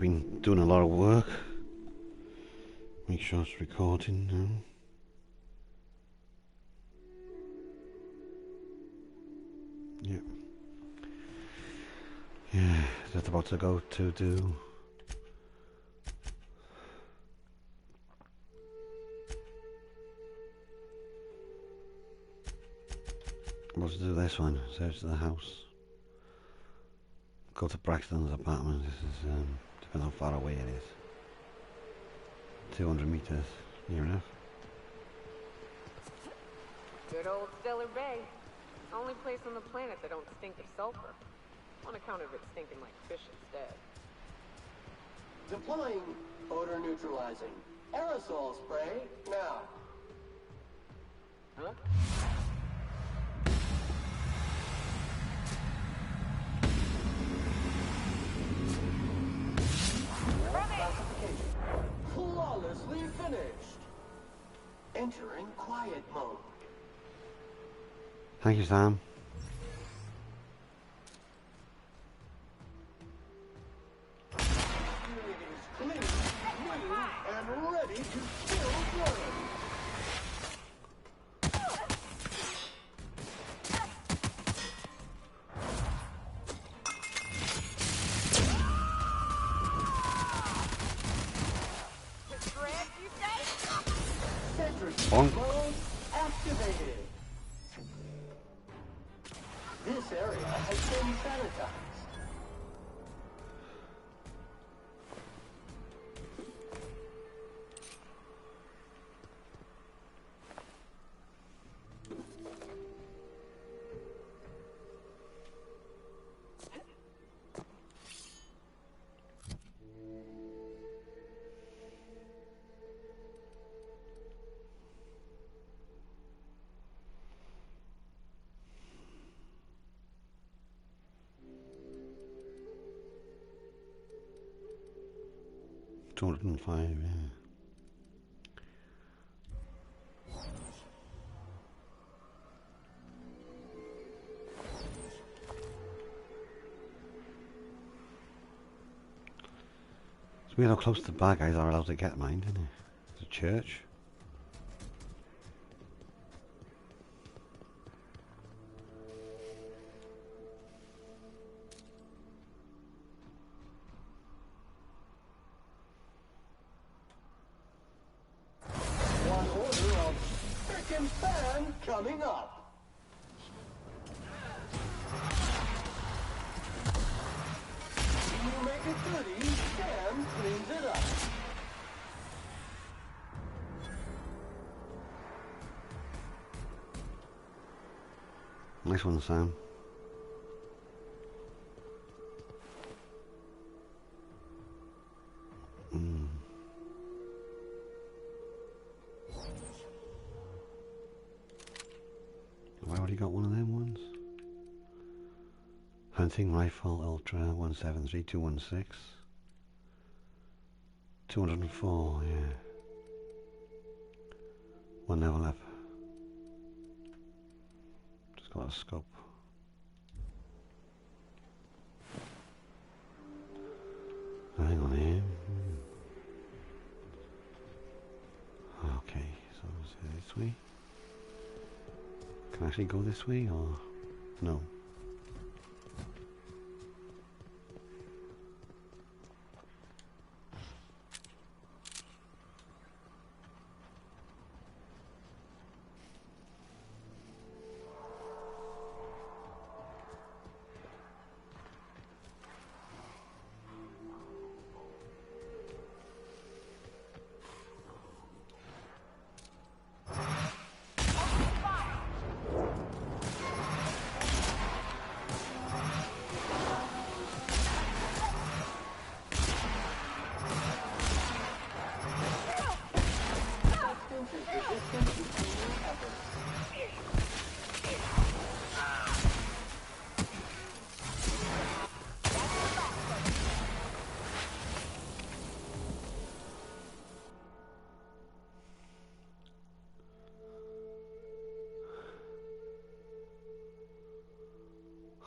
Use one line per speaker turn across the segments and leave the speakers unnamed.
been doing a lot of work. Make sure it's recording now. Yep. Yeah, just about to go to do this one, search the house. Go to Braxton's apartment. This is depends how far away it is. 200 meters, near enough.
Good old Stellar Bay. Only place on the planet that don't stink of sulfur. On account of it stinking like fish instead.
Deploying odor neutralizing aerosol spray now.
Huh?
Classification. Flawlessly finished. Entering quiet mode.
Thank you, Sam.
Unit is clean, and ready to kill Jordan. Mode activated. This area has been sanitized.
$205, yeah. It's weird how close the bad guys are allowed to get mine, isn't it? It's a church.
Coming up. You make it dirty, Sam cleans it up.
Nice one, Sam. I've already got one of them ones. Hunting rifle ultra 173216. 204, yeah. One level up. Just got a scope. Hang on here. Okay, so is it this way? Can I actually go this way or no?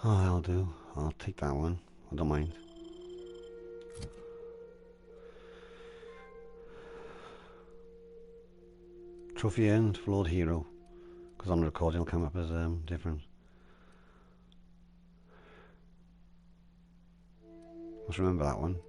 Oh, that'll do. I'll take that one. I don't mind. Trophy earned, flawed hero. Because on the recording it'll come up as different. Must remember that one.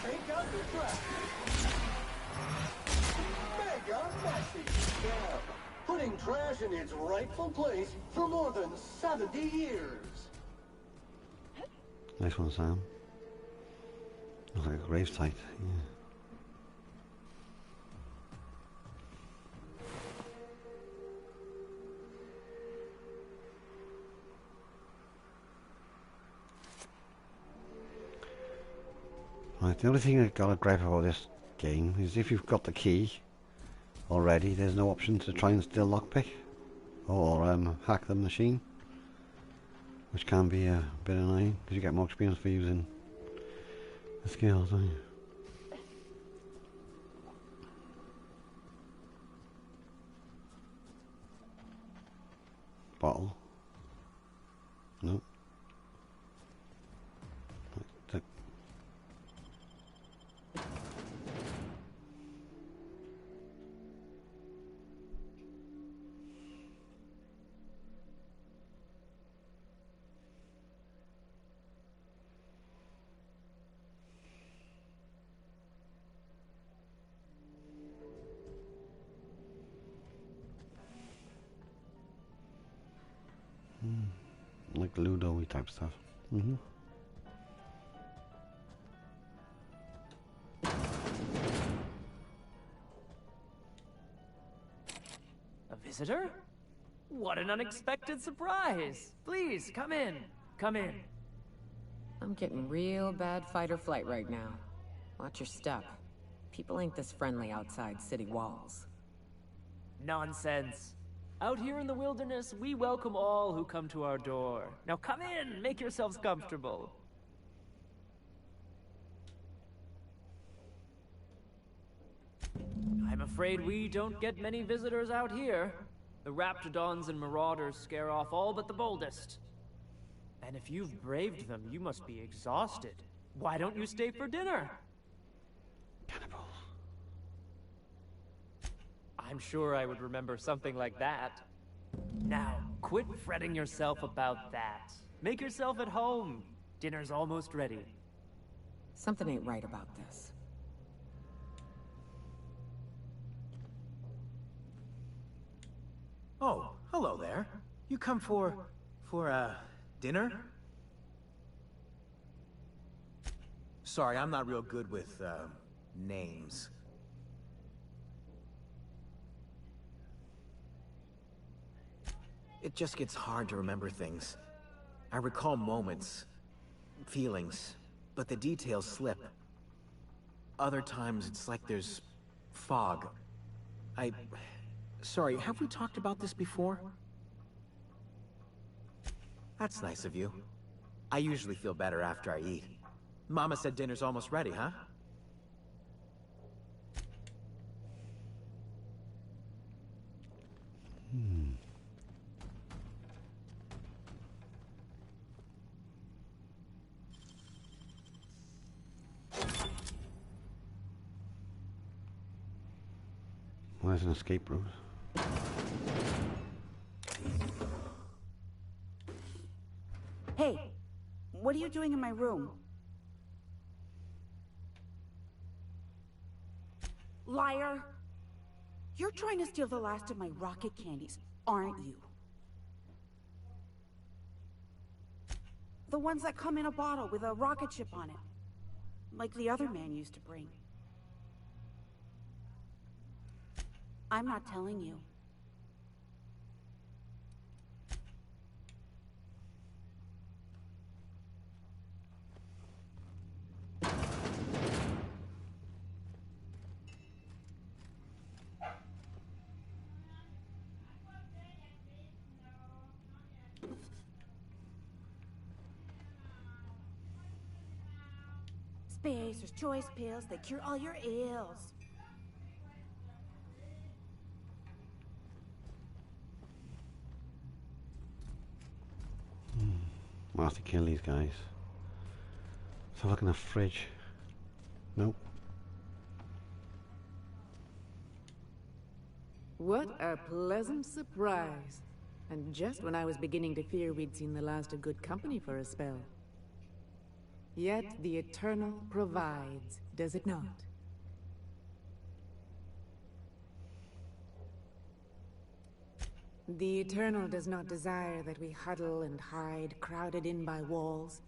Take out the trash. Mega messy. Yeah. Putting trash in its rightful place for more than 70 years.
Nice one, Sam. Looks like a grave site. Yeah. Right, the only thing I gotta gripe about this game is if you've got the key already, there's no option to try and steal lockpick or hack the machine, which can be a bit annoying because you get more experience for using the skills, don't you? Bottle. Nope. Right, like Ludo-y type stuff.
A visitor? What an unexpected surprise! Please, come in. Come in.
I'm getting real bad fight or flight right now. Watch your step. People ain't this friendly outside city walls.
Nonsense. Out here in the wilderness, we welcome all who come to our door. Now come in, make yourselves comfortable. I'm afraid we don't get many visitors out here. The Raptidons and Marauders scare off all but the boldest. And if you've braved them, you must be exhausted. Why don't you stay for dinner?
Cannibals.
I'm sure I would remember something like that. Now, quit fretting yourself about that. Make yourself at home. Dinner's almost ready.
Something ain't right about this.
Oh, hello there. You come for dinner? Sorry, I'm not real good with, names. It just gets hard to remember things. I recall moments, feelings, but the details slip. Other times it's like there's fog. Sorry, have we talked about this before? That's nice of you. I usually feel better after I eat. Mama said dinner's almost ready, huh?
Where's an escape route?
Hey, What are you doing in my room? Liar! You're trying to steal the last of my rocket candies, aren't you? The ones that come in a bottle with a rocket ship on it. Like the other man used to bring. I'm not telling you. Spacer's choice pills, they cure all your ills.
I'll have to kill these guys. Let's have a look in the fridge. Nope.
What a pleasant surprise. And just when I was beginning to fear we'd seen the last of good company for a spell. Yet the Eternal provides, does it not? The Eternal does not desire that we huddle and hide, crowded in by walls.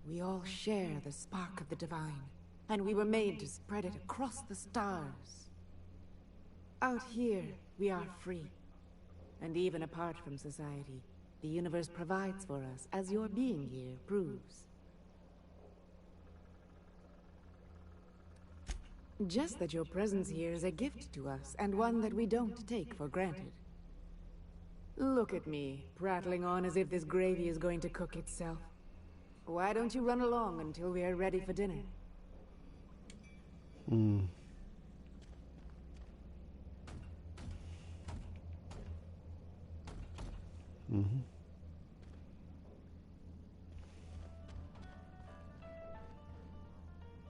We all share the spark of the divine, and we were made to spread it across the stars. Out here, we are free. And even apart from society, the universe provides for us, as your being here proves. Just that your presence here is a gift to us, and one that we don't take for granted. Look at me, prattling on as if this gravy is going to cook itself. Why don't you run along until we are ready for dinner?
Mm-hmm.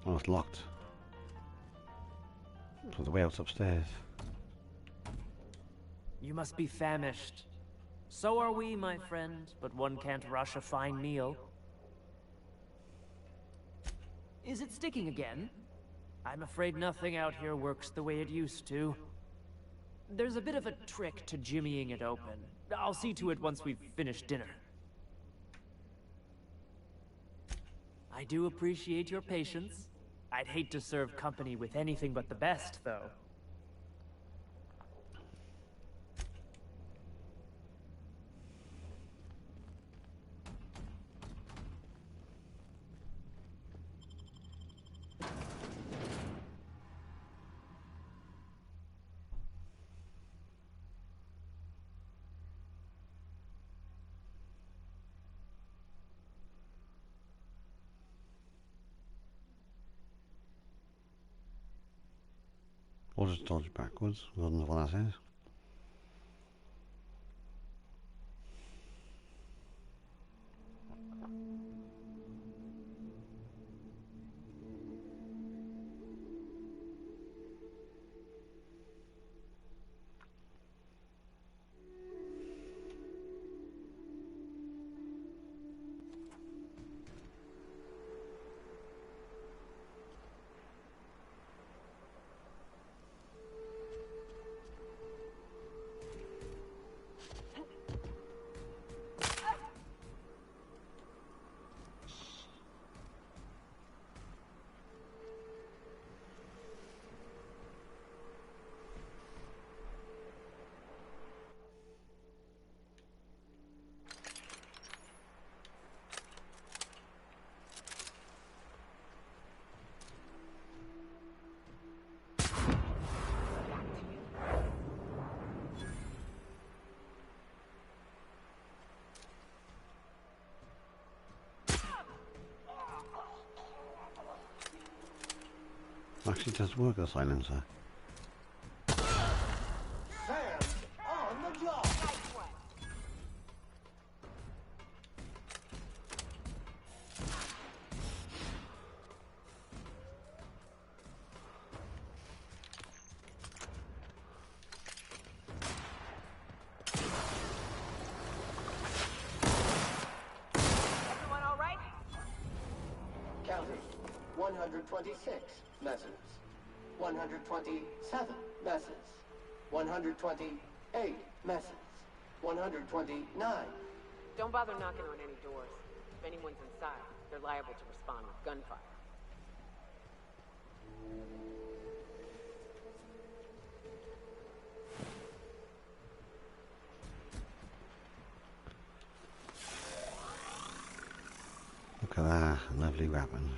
Oh, it's locked. So the way out's upstairs.
You must be famished. So are we, my friend, but one can't rush a fine meal. Is it sticking again? I'm afraid nothing out here works the way it used to. There's a bit of a trick to jimmying it open. I'll see to it once we've finished dinner. I do appreciate your patience. I'd hate to serve company with anything but the best, though.
Or just dodge backwards. I don't know what that is. Actually does work, the silencer.
Sam's on the job.
Everyone all right?
126 messes. 127 messes. 128 messes. 129.
Don't bother knocking on any doors. If anyone's inside, they're liable to respond with gunfire.
Look at that, lovely weapon.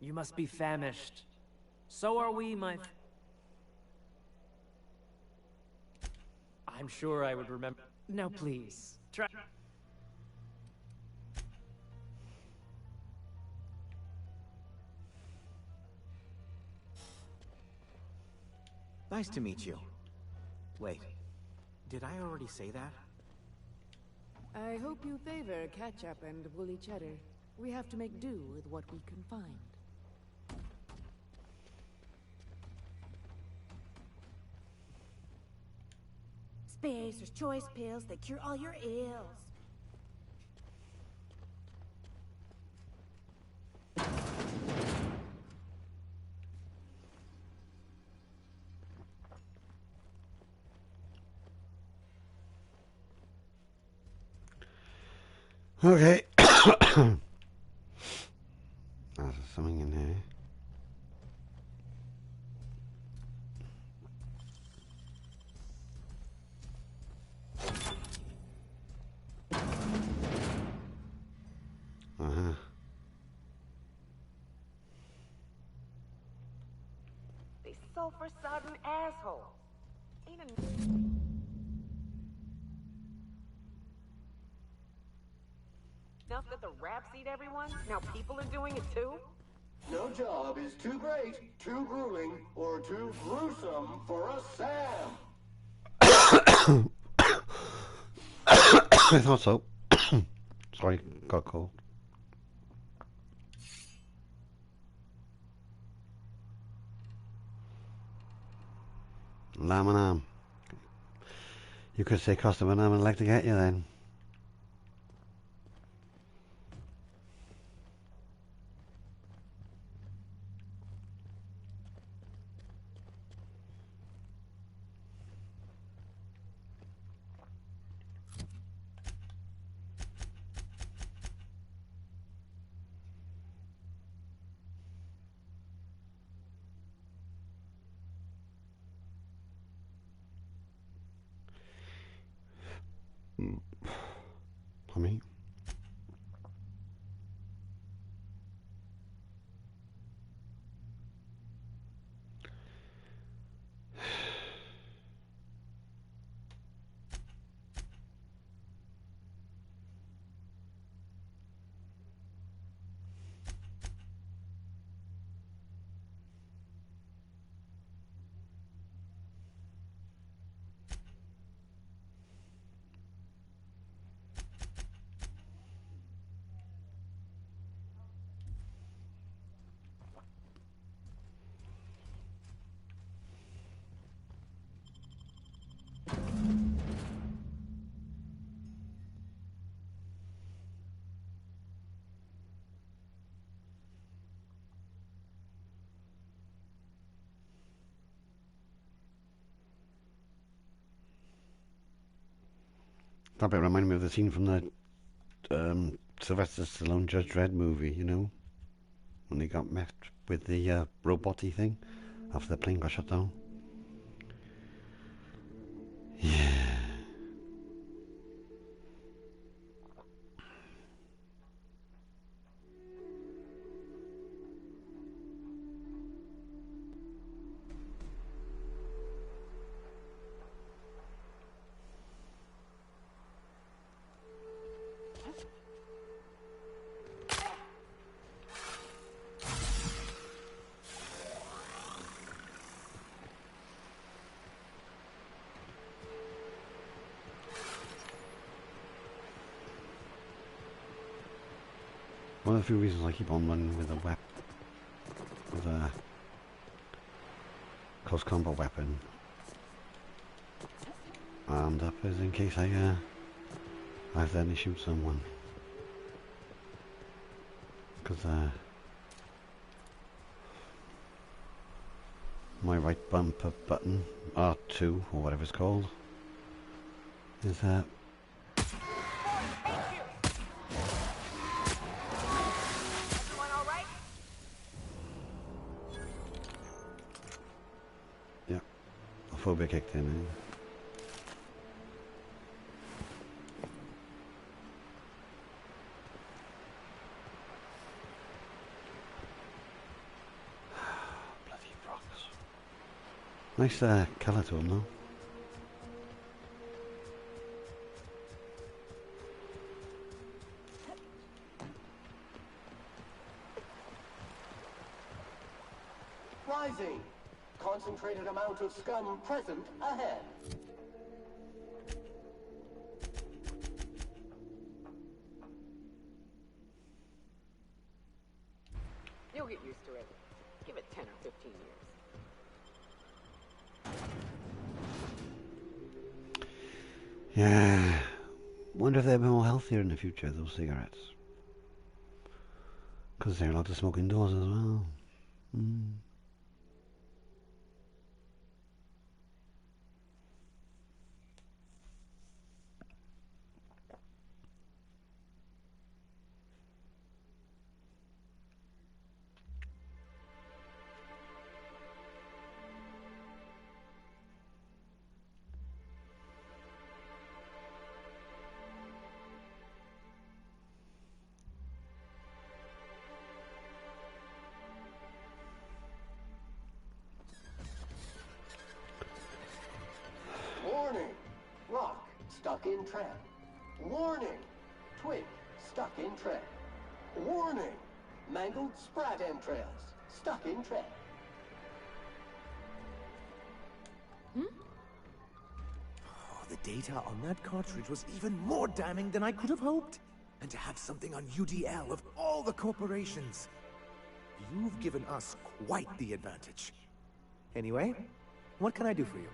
You must be famished. So are we, my... I'm sure I would remember... Now please, try...
Nice to meet you. Wait, did I already say that?
I hope you favor ketchup and woolly cheddar. We have to make do with what we can find.
Spacer's choice pills that cure all your ills.
Okay. There's something in here. Uh-huh.
They sulfur-sodden assholes. Ain't a... enough that the raps eat everyone? Now people are doing it too?
No job is too great, too grueling, or too gruesome for a Sam.
I thought so. Sorry, got cold. Lamb and ham. You could say custom and ham and like to get you then. Tommy? That bit reminded me of the scene from the Sylvester Stallone Judge Dredd movie, you know, when they got met with the robot-y thing after the plane got shut down. Yeah. One of the few reasons I keep on running with a close combat weapon armed up is in case I accidentally shoot someone, because my right bumper button, R2 or whatever it's called, is yeah, a phobia kicked in. Bloody rocks. Nice colour to them though.
Rising. Concentrated amount of scum present ahead.
You'll get used to it. Give it 10 or 15 years.
Yeah. Wonder if they'll be more healthier in the future, those cigarettes. Because they're allowed to smoke indoors as well.
Warning. Rock stuck in trap. Warning. Twig stuck in trap. Warning. Mangled sprat entrails stuck in trap.
Oh, the data on that cartridge was even more damning than I could have hoped. And to have something on UDL of all the corporations. You've given us quite the advantage. Anyway, what can I do for you?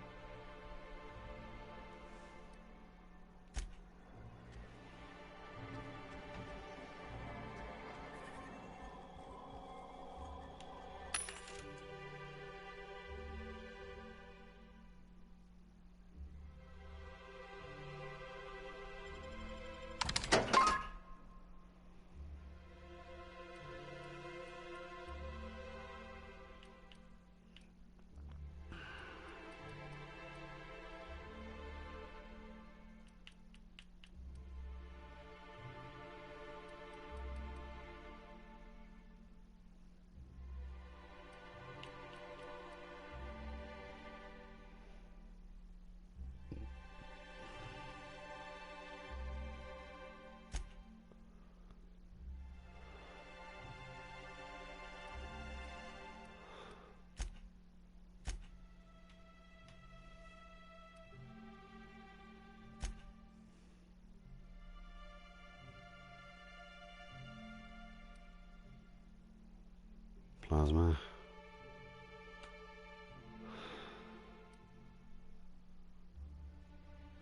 Plasma.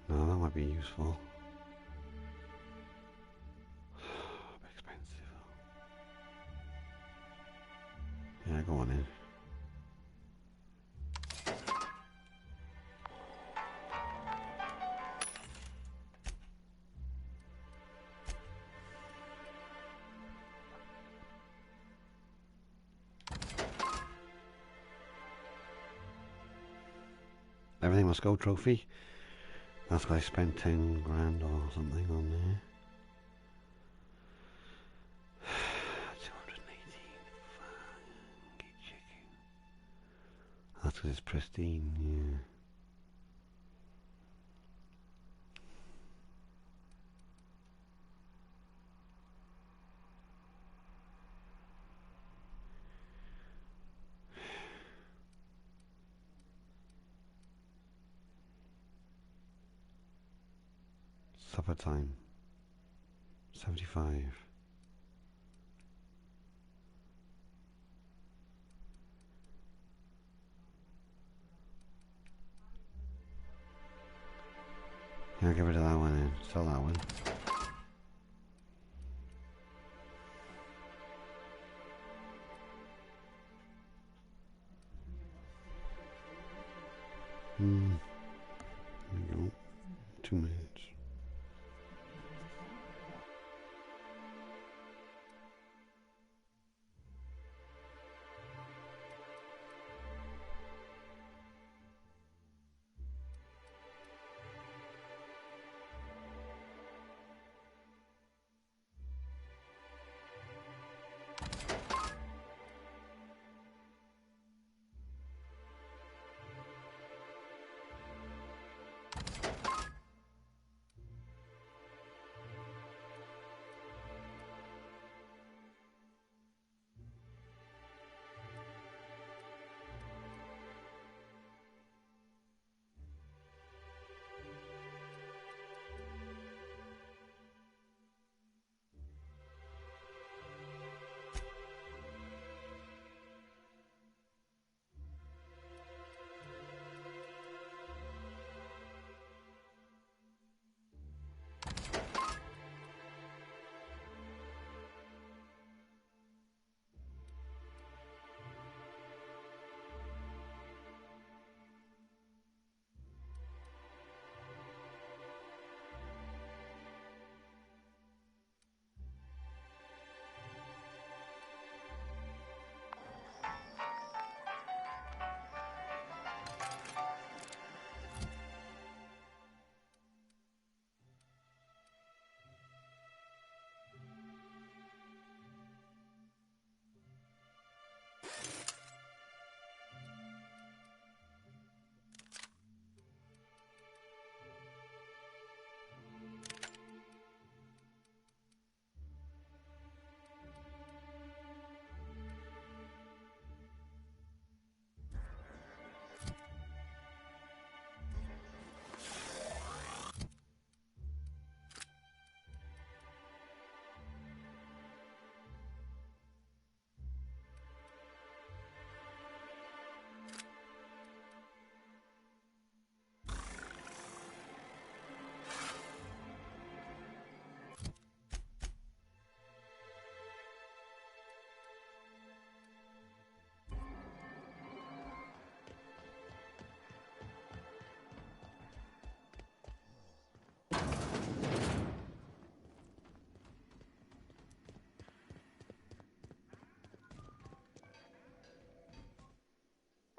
No, that might be useful. Bit expensive. Yeah, go on in. Everything must go trophy. That's why I spent 10 grand or something on there. 218. Funky chicken. That's because it's pristine, yeah. Supper time. 75. Yeah, I'll get rid of that one then. Sell that one. There we go. 2 minutes.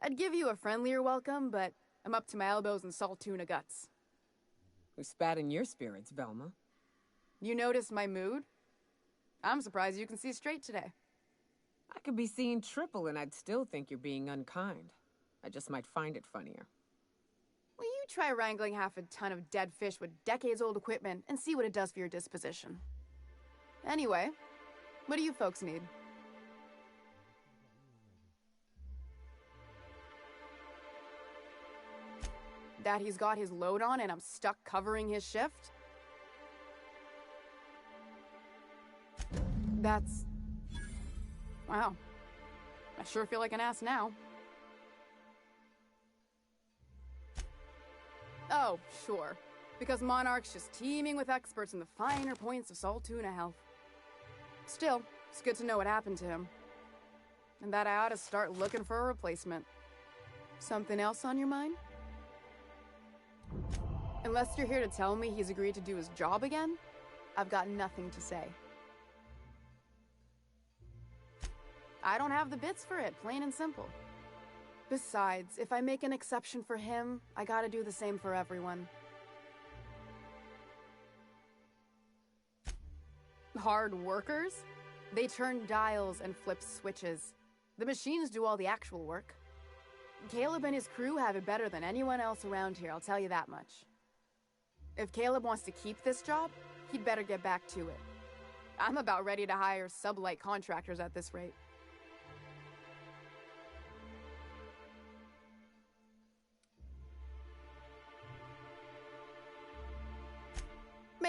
I'd give you a friendlier welcome, but I'm up to my elbows in salt tuna guts.
Who spat in your spirits, Velma?
You noticed my mood? I'm surprised you can see straight today.
I could be seeing triple and I'd still think you're being unkind. I just might find it funnier.
Well, you try wrangling half a ton of dead fish with decades-old equipment and see what it does for your disposition. Anyway, what do you folks need? That he's got his load on and I'm stuck covering his shift? That's... wow. I sure feel like an ass now. Oh, sure. Because Monarch's just teeming with experts in the finer points of salt tuna health. Still, it's good to know what happened to him. And that I ought to start looking for a replacement. Something else on your mind? Unless you're here to tell me he's agreed to do his job again, I've got nothing to say. I don't have the bits for it, plain and simple. Besides, if I make an exception for him, I gotta do the same for everyone. Hard workers? They turn dials and flip switches. The machines do all the actual work. Caleb and his crew have it better than anyone else around here, I'll tell you that much. If Caleb wants to keep this job, he'd better get back to it. I'm about ready to hire sub-light contractors at this rate.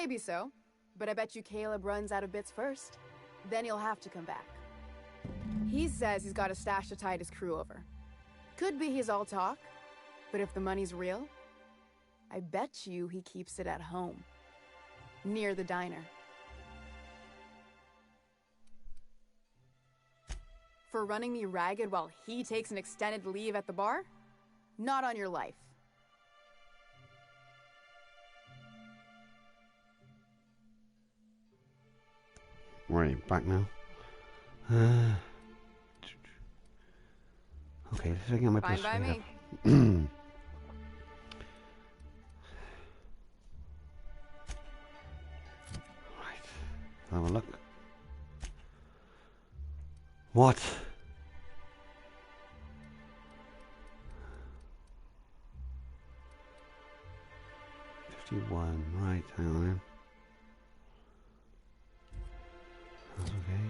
Maybe so, but I bet you Caleb runs out of bits first. Then he'll have to come back. He says he's got a stash to tide his crew over. Could be he's all talk, but if the money's real, I bet you he keeps it at home, near the diner. For running me ragged while he takes an extended leave at the bar? Not on your life.
Right, back now. Okay, let's see if I can get my
Fine by me.
Right, have a look. What? $51, right, hang on then. That's okay.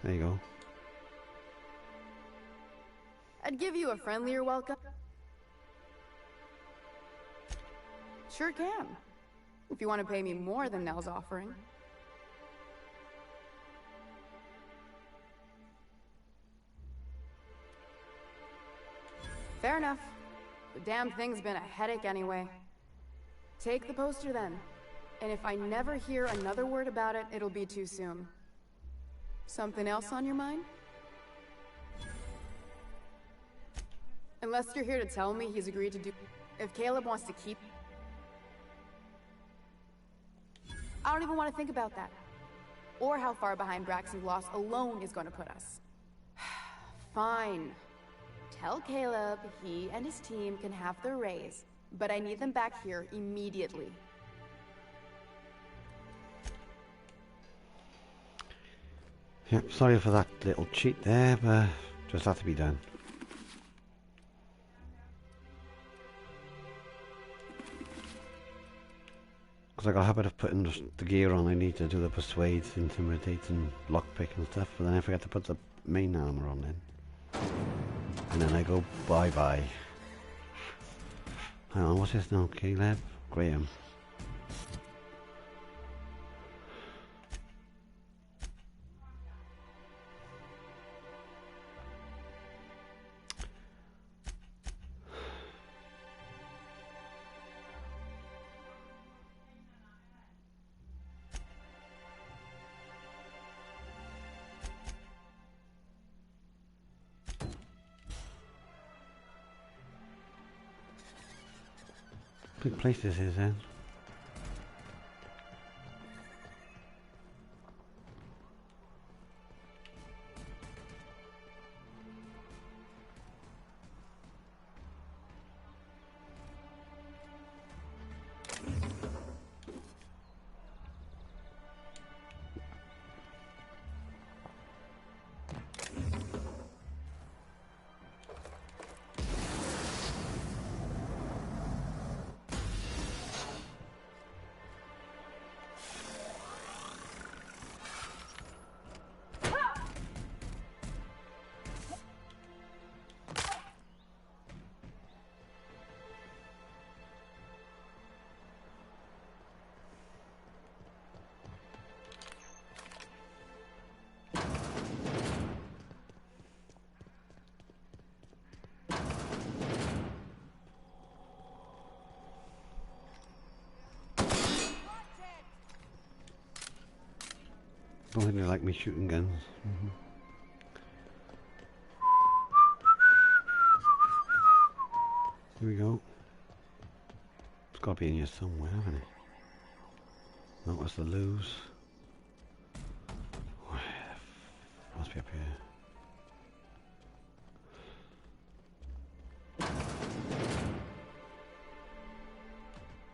There you go.
I'd give you a friendlier welcome. Sure can. If you want to pay me more than Nell's offering. Fair enough. The damn thing's been a headache anyway. Take the poster then. And if I never hear another word about it, it'll be too soon. Something else on your mind? Unless you're here to tell me he's agreed to do... If Caleb wants to keep... I don't even want to think about that. Or how far behind Brax and Gloss alone is going to put us. Fine. Tell Caleb he and his team can have their raise, but I need them back here immediately.
Yep, sorry for that little cheat there, but just had to be done. Because I got a habit of putting just the gear on I need to do the persuade, intimidate and lockpick and stuff, but then I forget to put the main armor on then. And then I go bye-bye. Hang on, what's this now? Caleb? Graham. Big place this is then. Don't think they like me shooting guns. Here we go. got to be in here somewhere, haven't it? That was the lose. Must be up here.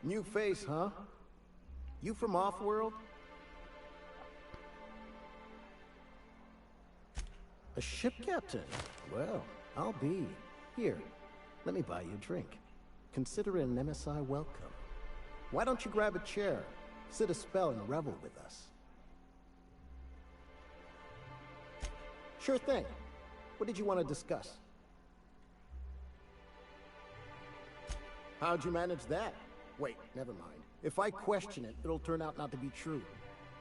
New face, huh? You from off-world? A ship captain? Well, I'll be. Here, let me buy you a drink. Consider it an MSI welcome. Why don't you grab a chair, sit a spell and revel with us? Sure thing. What did you want to discuss? How'd you manage that? Wait, never mind. If I question it, it'll turn out not to be true.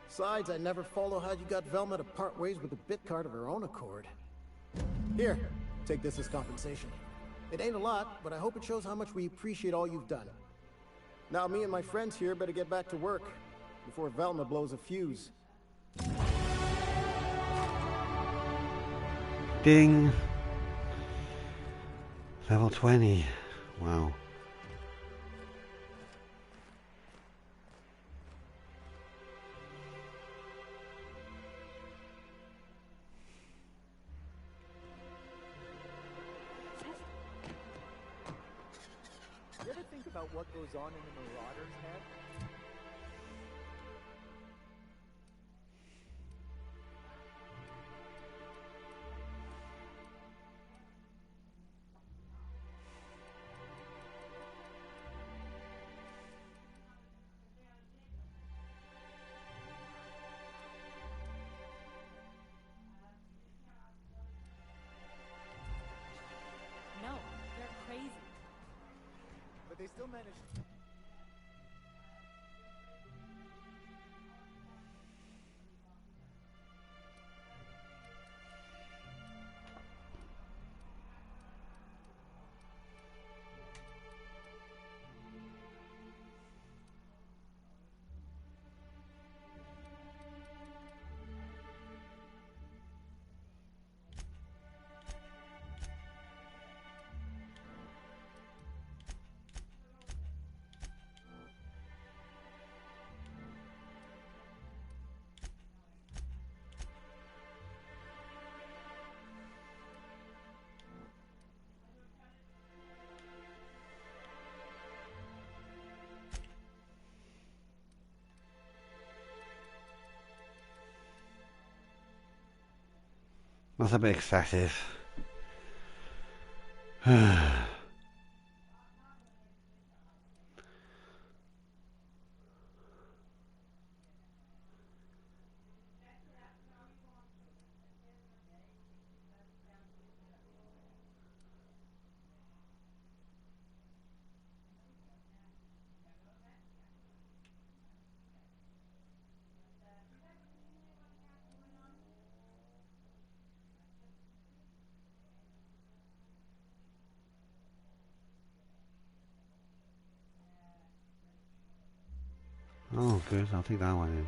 Besides, I never follow how you got Velma to part ways with the bit card of her own accord. Here, take this as compensation. It ain't a lot, but I hope it shows how much we appreciate all you've done. Now me and my friends here better get back to work before Velma blows a fuse.
Ding! Level 20. Wow.
You ever think about what goes on in the Marauder's head?
No, they're crazy.
But they still manage.
That's a bit excessive. Oh, good. I'll take that one in.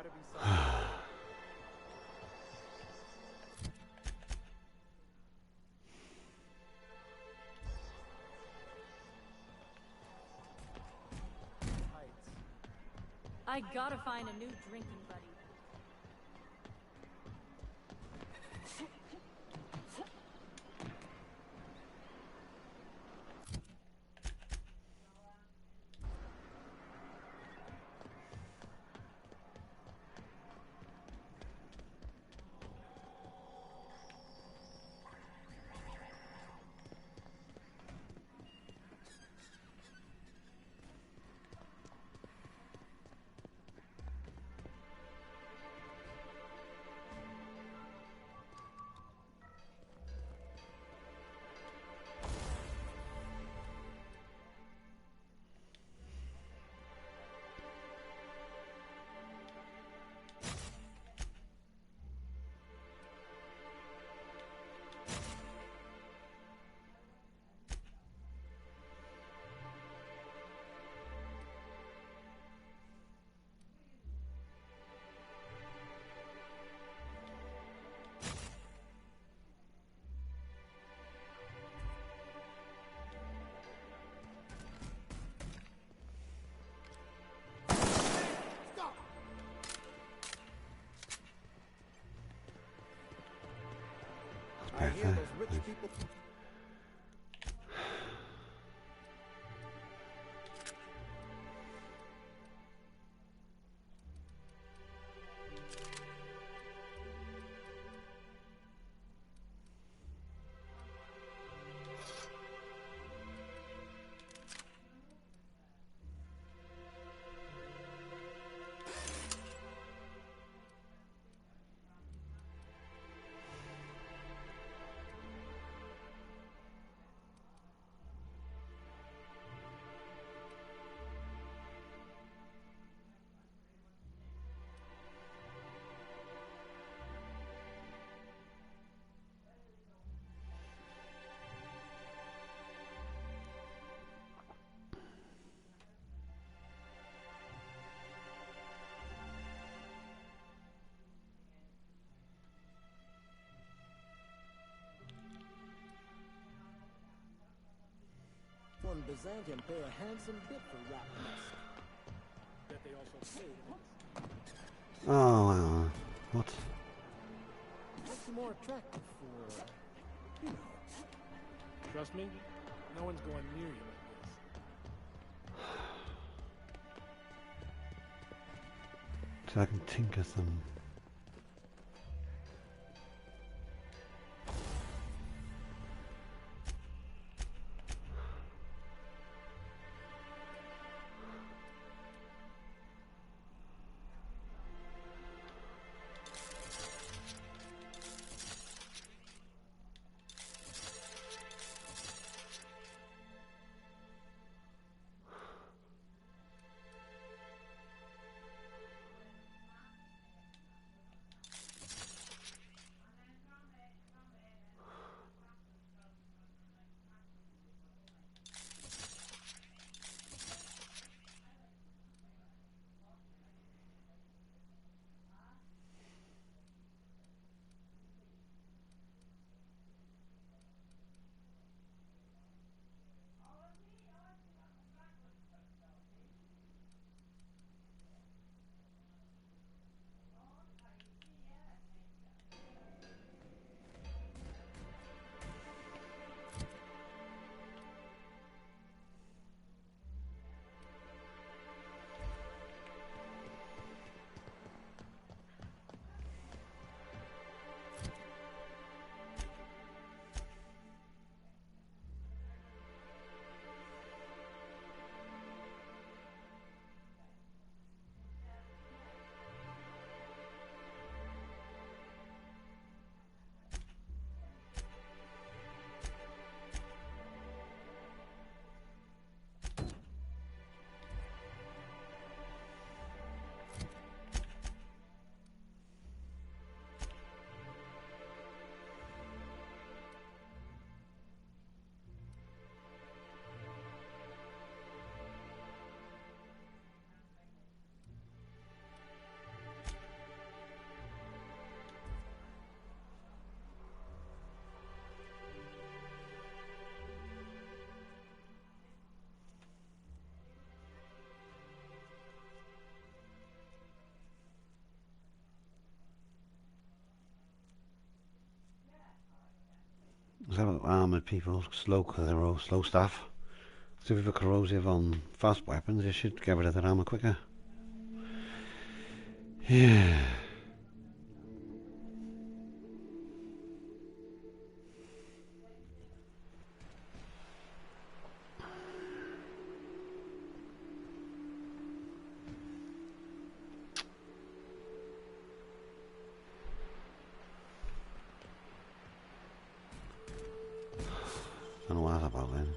gotta be something.
I gotta find a new drinking buddy.
I hear those rich people. One Byzantium pay a handsome bit for rapping us.
Bet they also pay.
Oh, what?
Makes you more attractive for, you know.
Trust me, no one's going near you like this.
So I can tinker some. Some armoured people slow because they're all slow stuff. So if you're corrosive on fast weapons, you should get rid of their armour quicker. Yeah. I don't know what that's about then.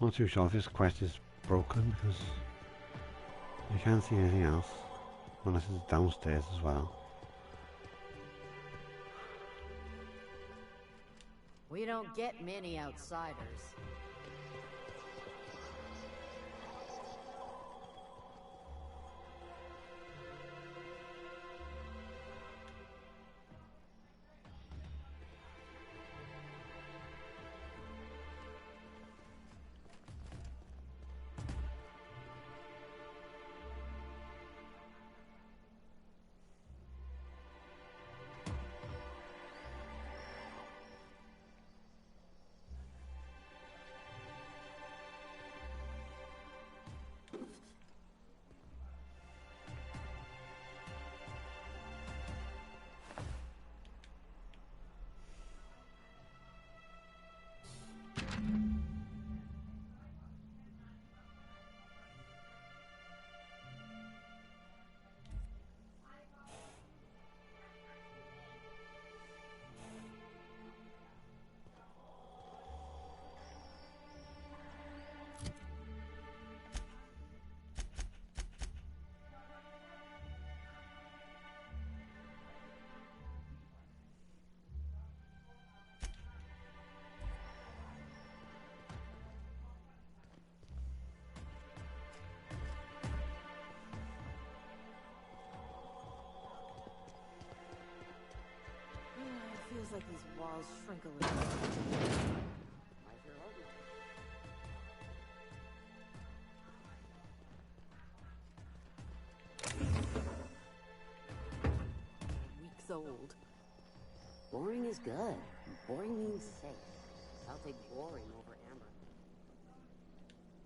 Not too sure if this quest is broken because you can't see anything else unless it's downstairs as well.
We don't get many outsiders.
Feels like these walls shrink a little.
Weeks old. Boring is good. Boring means safe. I'll take boring over amber.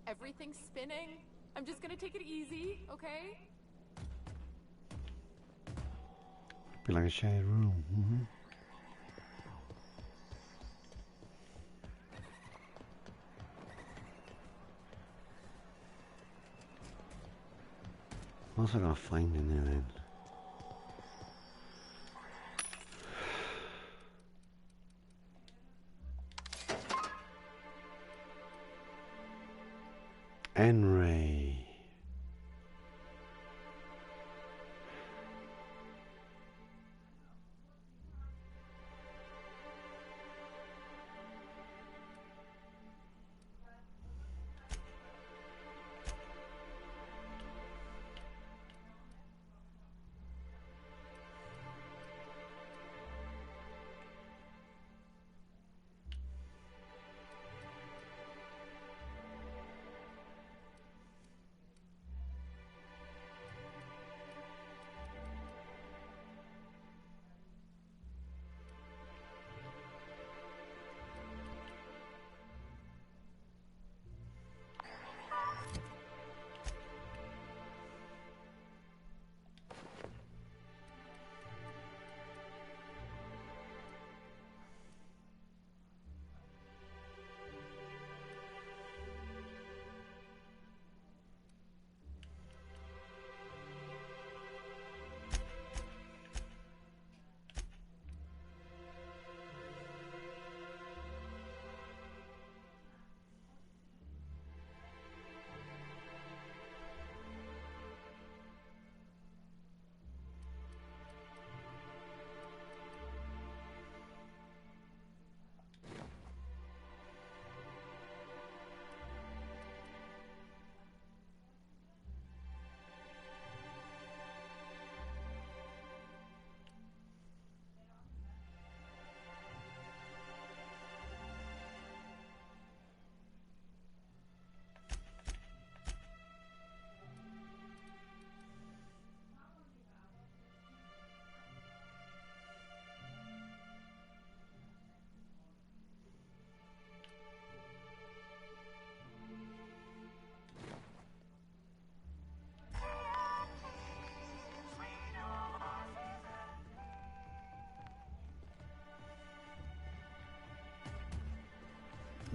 Everything's spinning. I'm just gonna take it easy, okay?
Be like a shared room. What's I gonna find in there then? N-ray.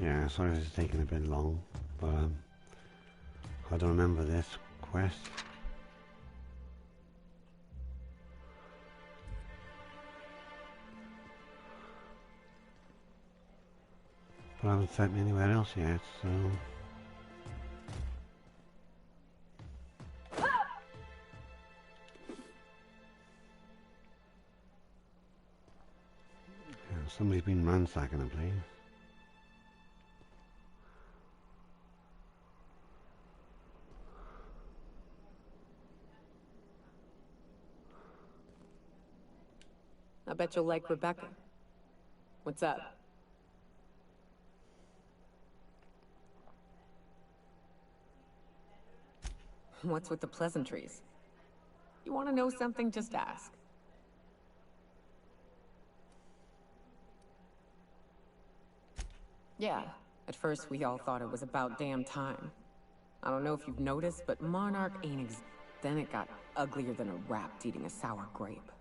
Yeah, sorry this is taking a bit long, but I don't remember this quest. But I haven't sent me anywhere else yet, so... Yeah, somebody's been ransacking the place.
I bet you'll like Rebecca. What's up? What's with the pleasantries? You want to know something? Just ask. Yeah, at first we all thought it was about damn time. I don't know if you've noticed, but Monarch ain't Then it got uglier than a rat eating a sour grape.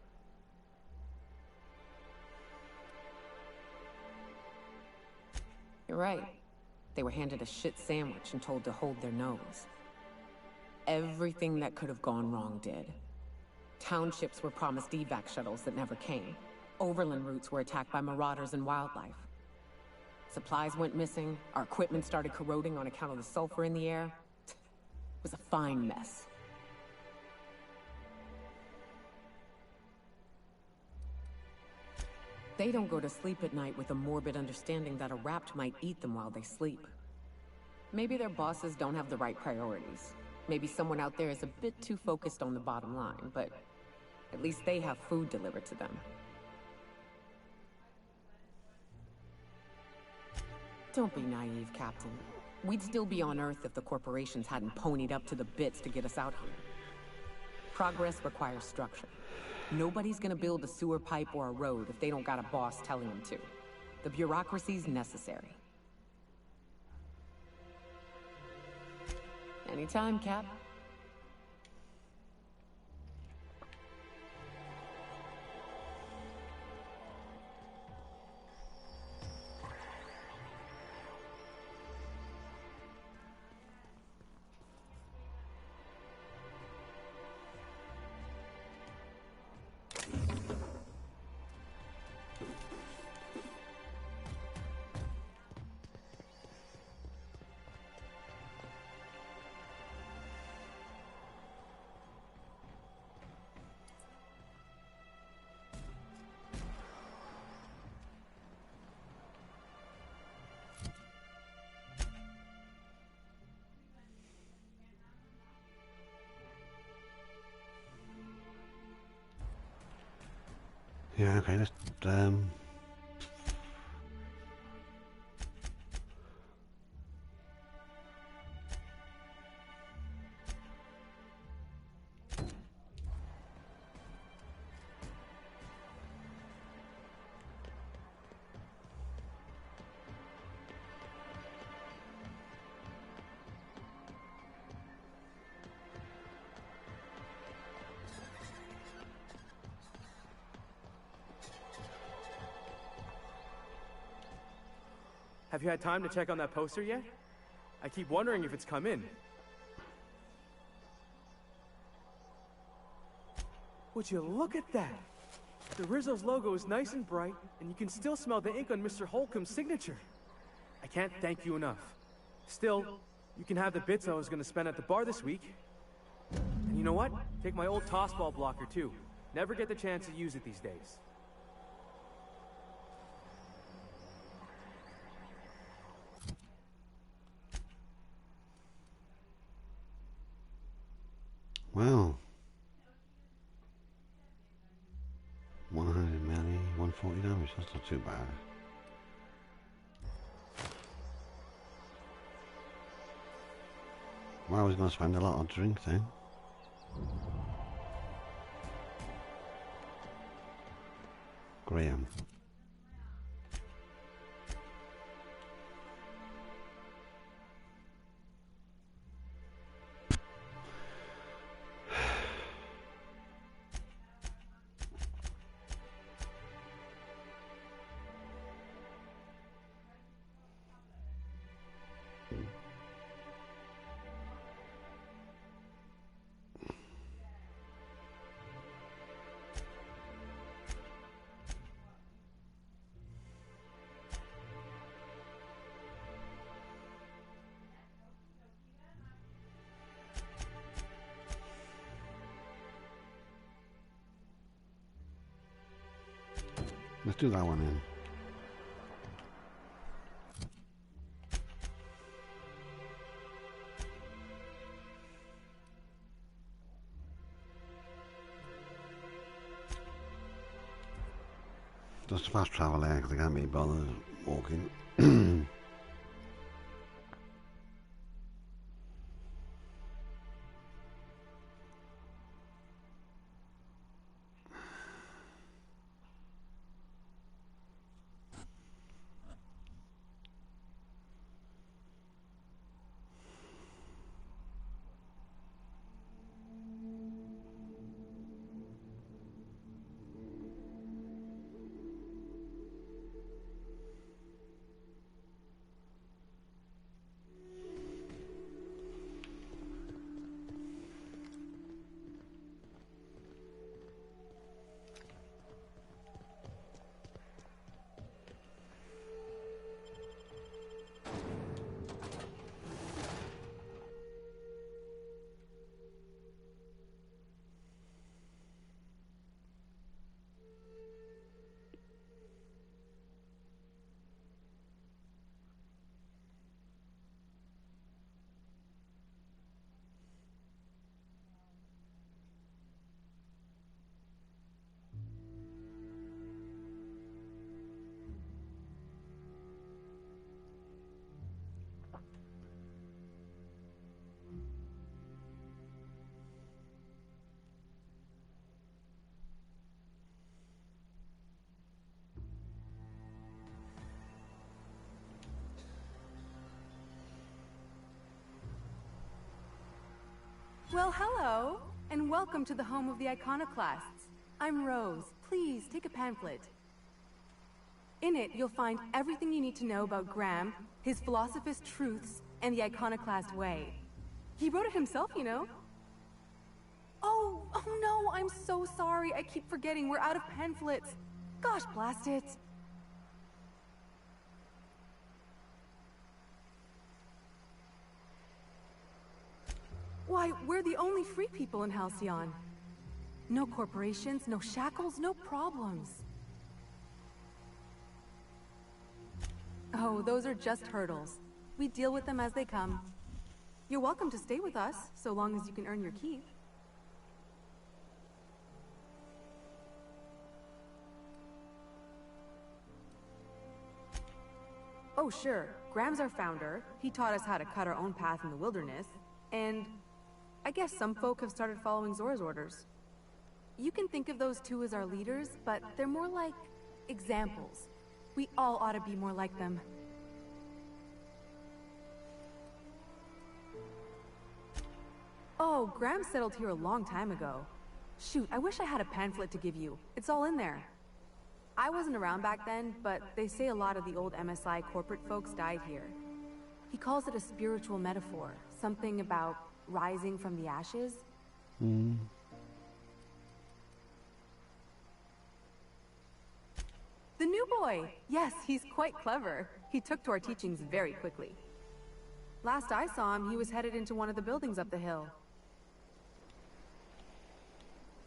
You're right. They were handed a shit sandwich and told to hold their nose. Everything that could have gone wrong did. Townships were promised evac shuttles that never came. Overland routes were attacked by marauders and wildlife. Supplies went missing, our equipment started corroding on account of the sulfur in the air. It was a fine mess. They don't go to sleep at night with a morbid understanding that a rapt might eat them while they sleep. Maybe their bosses don't have the right priorities. Maybe someone out there is a bit too focused on the bottom line, but at least they have food delivered to them. Don't be naive, Captain. We'd still be on Earth if the corporations hadn't ponied up to the bits to get us out here. Progress requires structure. Nobody's gonna build a sewer pipe or a road if they don't got a boss telling them to. The bureaucracy's necessary. Anytime, Cap.
Yeah, okay, let's
Have you had time to check on that poster yet? I keep wondering if it's come in. Would you look at that? The Rizzo's logo is nice and bright, and you can still smell the ink on Mr. Holcomb's signature. I can't thank you enough. Still, you can have the bits I was gonna spend at the bar this week. And you know what? Take my old tossball blocker too. Never get the chance to use it these days.
Wow. 100 melee, 140 damage, that's not too bad. Well, I was going to spend a lot on drink then. Graham. Let's do that one then. Just fast travel there because I can't be bothered walking.
Well, hello, and welcome to the home of the Iconoclasts. I'm Rose. Please, take a pamphlet. In it, you'll find everything you need to know about Graham, his Philosophist Truths, and the Iconoclast Way. He wrote it himself, you know. Oh no, I'm so sorry. I keep forgetting we're out of pamphlets. Gosh, blast it. Why, we're the only free people in Halcyon. No corporations, no shackles, no problems. Oh, those are just hurdles. We deal with them as they come. You're welcome to stay with us, so long as you can earn your keep. Oh, sure. Graham's our founder. He taught us how to cut our own path in the wilderness. And I guess some folk have started following Zora's orders. You can think of those two as our leaders, but they're more like examples. We all ought to be more like them. Oh, Graham settled here a long time ago. Shoot, I wish I had a pamphlet to give you. It's all in there. I wasn't around back then, but they say a lot of the old MSI corporate folks died here. He calls it a spiritual metaphor, something about rising from the ashes.
Mm.
The new boy! Yes, he's quite clever. He took to our teachings very quickly. Last I saw him, he was headed into one of the buildings up the hill.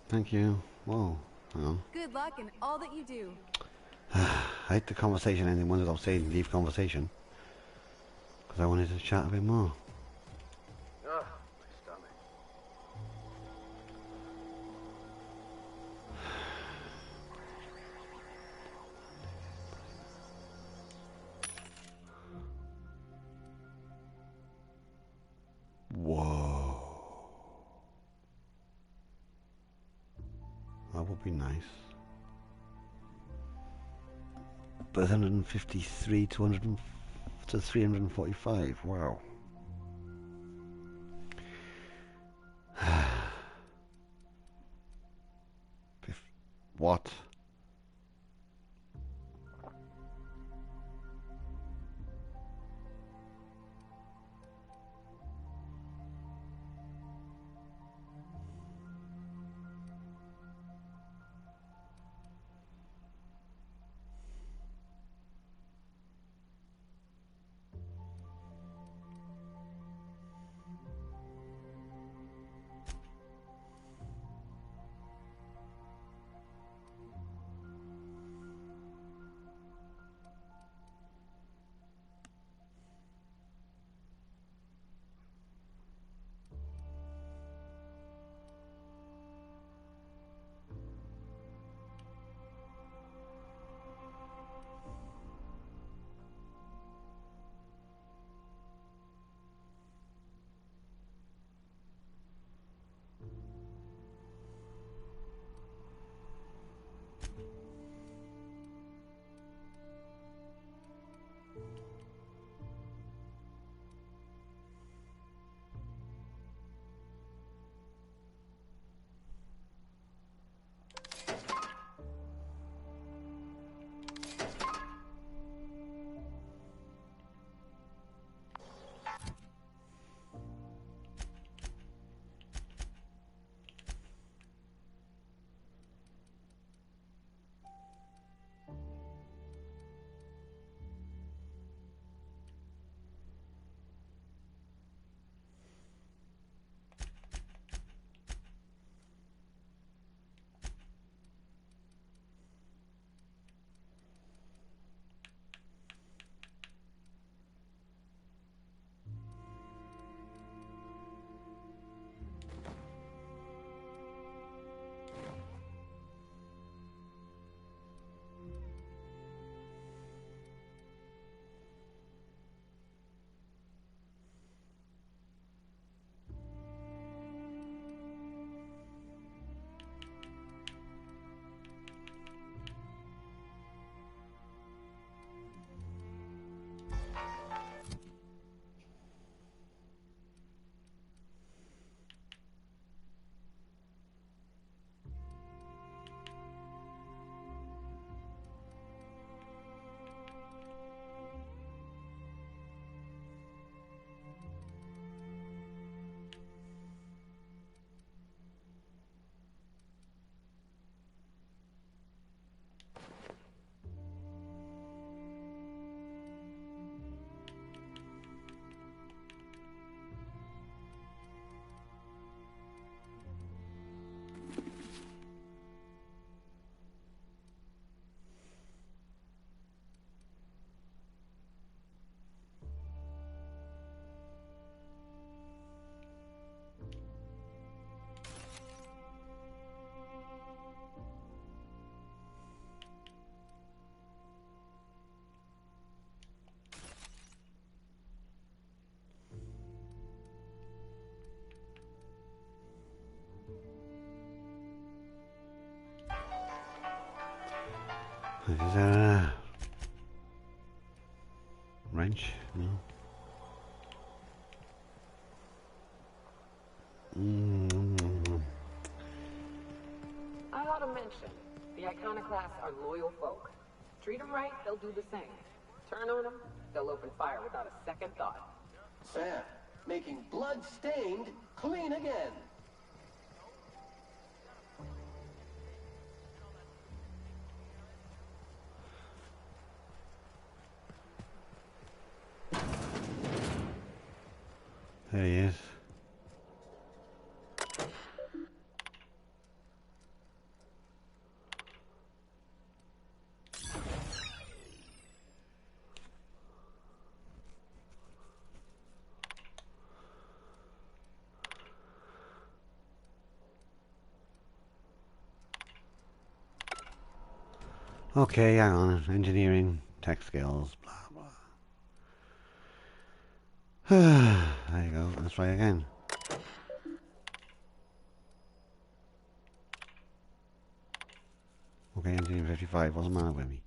Thank you. Whoa. Hang on.
Good luck in all that you do.
I hate the conversation ending once without saying leave conversation. Because I wanted to chat a bit more.
Ugh, my stomach.
Whoa. That would be nice. But 153 to 345. Wow. What? Is there a wrench? No.
I ought to mention, the iconoclasts are loyal folk. Treat them right, they'll do the same. Turn on them, they'll open fire without a second thought.
Sam, making blood-stained clean again.
There he is. Okay, hang on. Engineering, tech skills, blah blah. There you go. Let's try again. Okay, engineering 55 wasn't matter with me.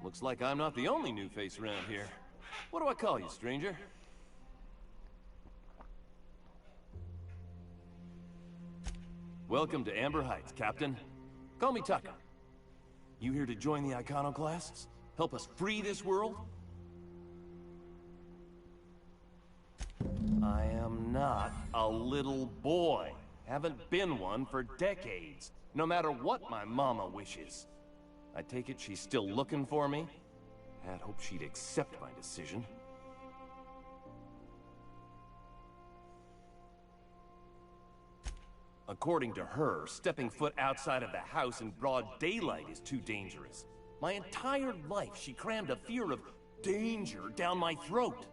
Looks like I'm not the only new face around here. What do I call you, stranger? Welcome to Amber Heights, Captain. Call me Tucker. You here to join the iconoclasts? Help us free this world? I am not a little boy. Haven't been one for decades. No matter what my mama wishes. I take it she's still looking for me? I'd hope she'd accept my decision. According to her, stepping foot outside of the house in broad daylight is too dangerous. My entire life, she crammed a fear of danger down my throat.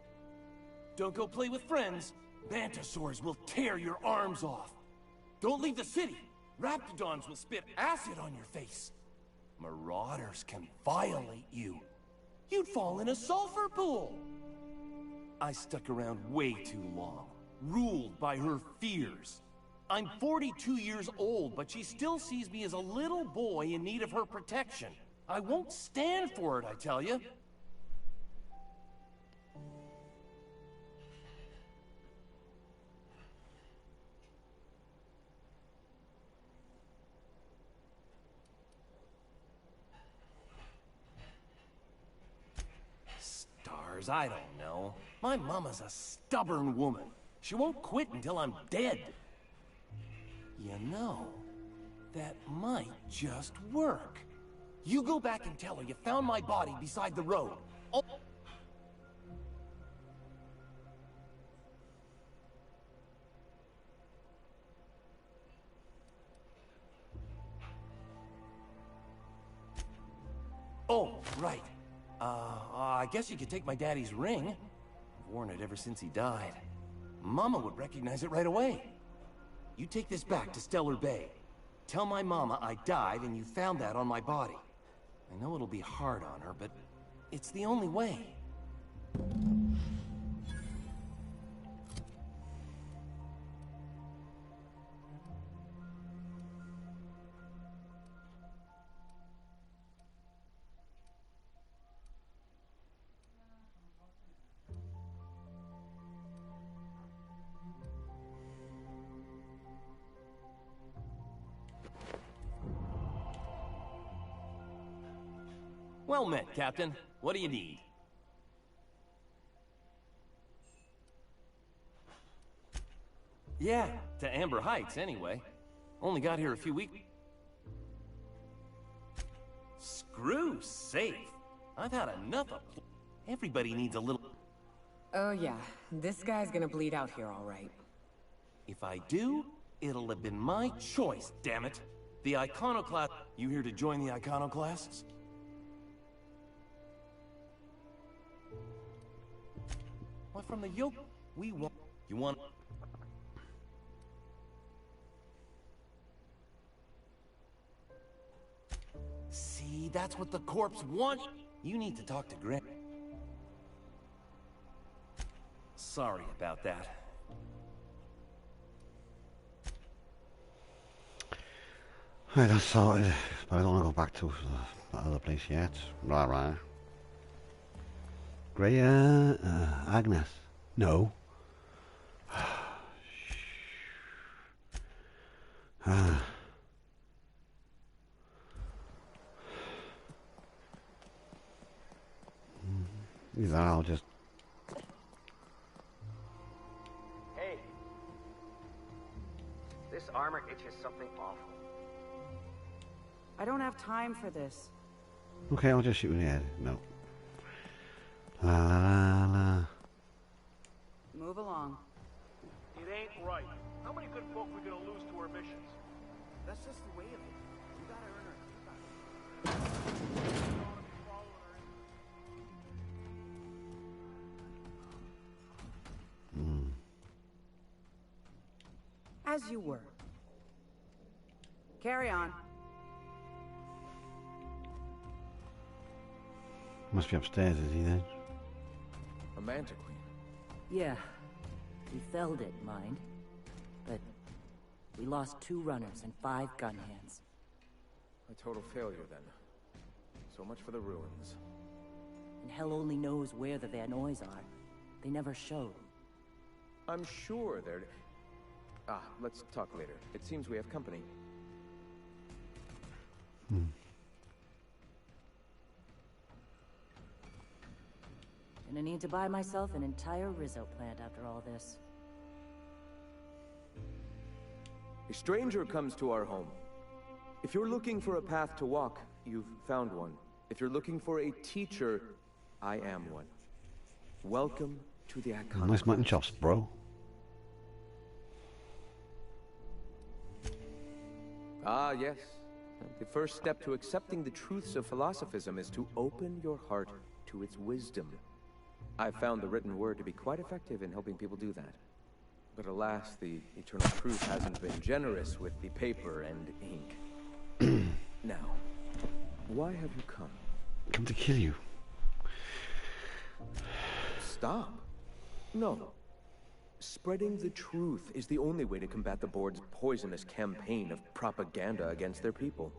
Don't go play with friends. Mantisaurs will tear your arms off. Don't leave the city. Raptidons will spit acid on your face. Marauders can violate you. You'd fall in a sulfur pool. I stuck around way too long, ruled by her fears. I'm 42 years old, but she still sees me as a little boy in need of her protection. I won't stand for it, I tell you. I don't know. My mama's a stubborn woman. She won't quit until I'm dead. You know, that might just work. You go back and tell her you found my body beside the road. Oh, right. I guess you could take my daddy's ring. I've worn it ever since he died. Mama would recognize it right away. You take this back to Stellar Bay. Tell my mama I died and you found that on my body. I know it'll be hard on her, but it's the only way. Well met, Captain. What do you need? Yeah, to Amber Heights, anyway. Only got here a few weeks. Screw safe. I've had enough of... Everybody needs a little...
Oh yeah, this guy's gonna bleed out here all right.
If I do, it'll have been my choice, damn it. The Iconoclast... You here to join the Iconoclasts? What from the yoke? We want... You want... See, that's what the corpse want. You need to talk to Greg. Sorry about that.
Right, that's sorted. But I don't want to go back to that other place yet. Right. Greya, Agnes. No. Either I'll just...
Hey. This armor itches something awful.
I don't have time for this.
Okay, I'll just shoot in the head. No. La.
Move along.
It ain't right. How many good folk we gonna lose to our missions?
That's just the way of it. You gotta earn our keep.
As you were. Carry on.
Must be upstairs, is he then?
Romantically.
Yeah. We felled it, mind. But we lost 2 runners and 5 gun hands.
A total failure, then. So much for the ruins.
And hell only knows where the Vanoys are. They never showed.
I'm sure they're... let's talk later. It seems we have company.
Gonna need to buy myself an entire Rizzo plant after all this.
A stranger comes to our home. If you're looking for a path to walk, you've found one. If you're looking for a teacher, I am one. Welcome to the Icon.
Nice mutton chops, bro.
Ah, yes. The first step to accepting the truths of philosophism is to open your heart to its wisdom. I've found the written word to be quite effective in helping people do that. But alas, the eternal truth hasn't been generous with the paper and ink. Now, why have you come?
Come to kill you.
Stop. No. Spreading the truth is the only way to combat the board's poisonous campaign of propaganda against their people.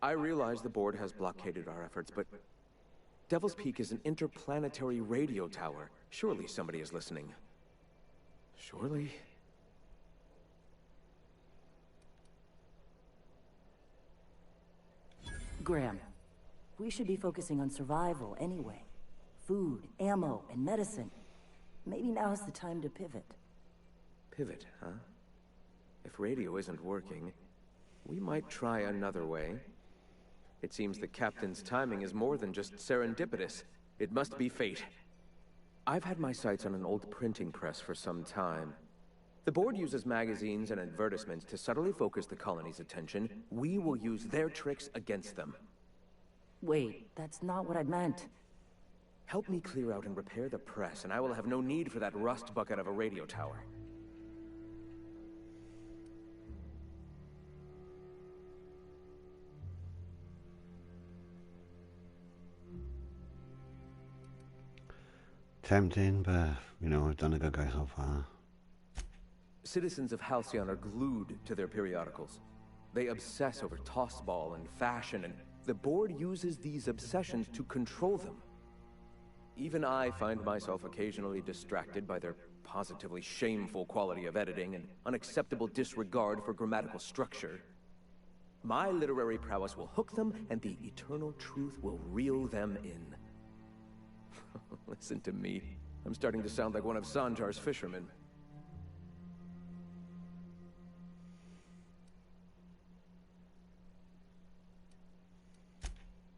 I realize the board has blockaded our efforts, but Devil's Peak is an interplanetary radio tower. Surely somebody is listening. Surely?
Graham, we should be focusing on survival anyway. Food, ammo, and medicine. Maybe now's the time to pivot.
Pivot, huh? If radio isn't working, we might try another way. It seems the captain's timing is more than just serendipitous. It must be fate. I've had my sights on an old printing press for some time. The board uses magazines and advertisements to subtly focus the colony's attention. We will use their tricks against them.
Wait, that's not what I meant.
Help me clear out and repair the press, and I will have no need for that rust bucket of a radio tower.
Tempting, but, you know, I've done a good guy so far.
Citizens of Halcyon are glued to their periodicals. They obsess over tossball and fashion, and the board uses these obsessions to control them. Even I find myself occasionally distracted by their positively shameful quality of editing and unacceptable disregard for grammatical structure. My literary prowess will hook them, and the eternal truth will reel them in. Listen to me. I'm starting to sound like one of Sanjar's fishermen.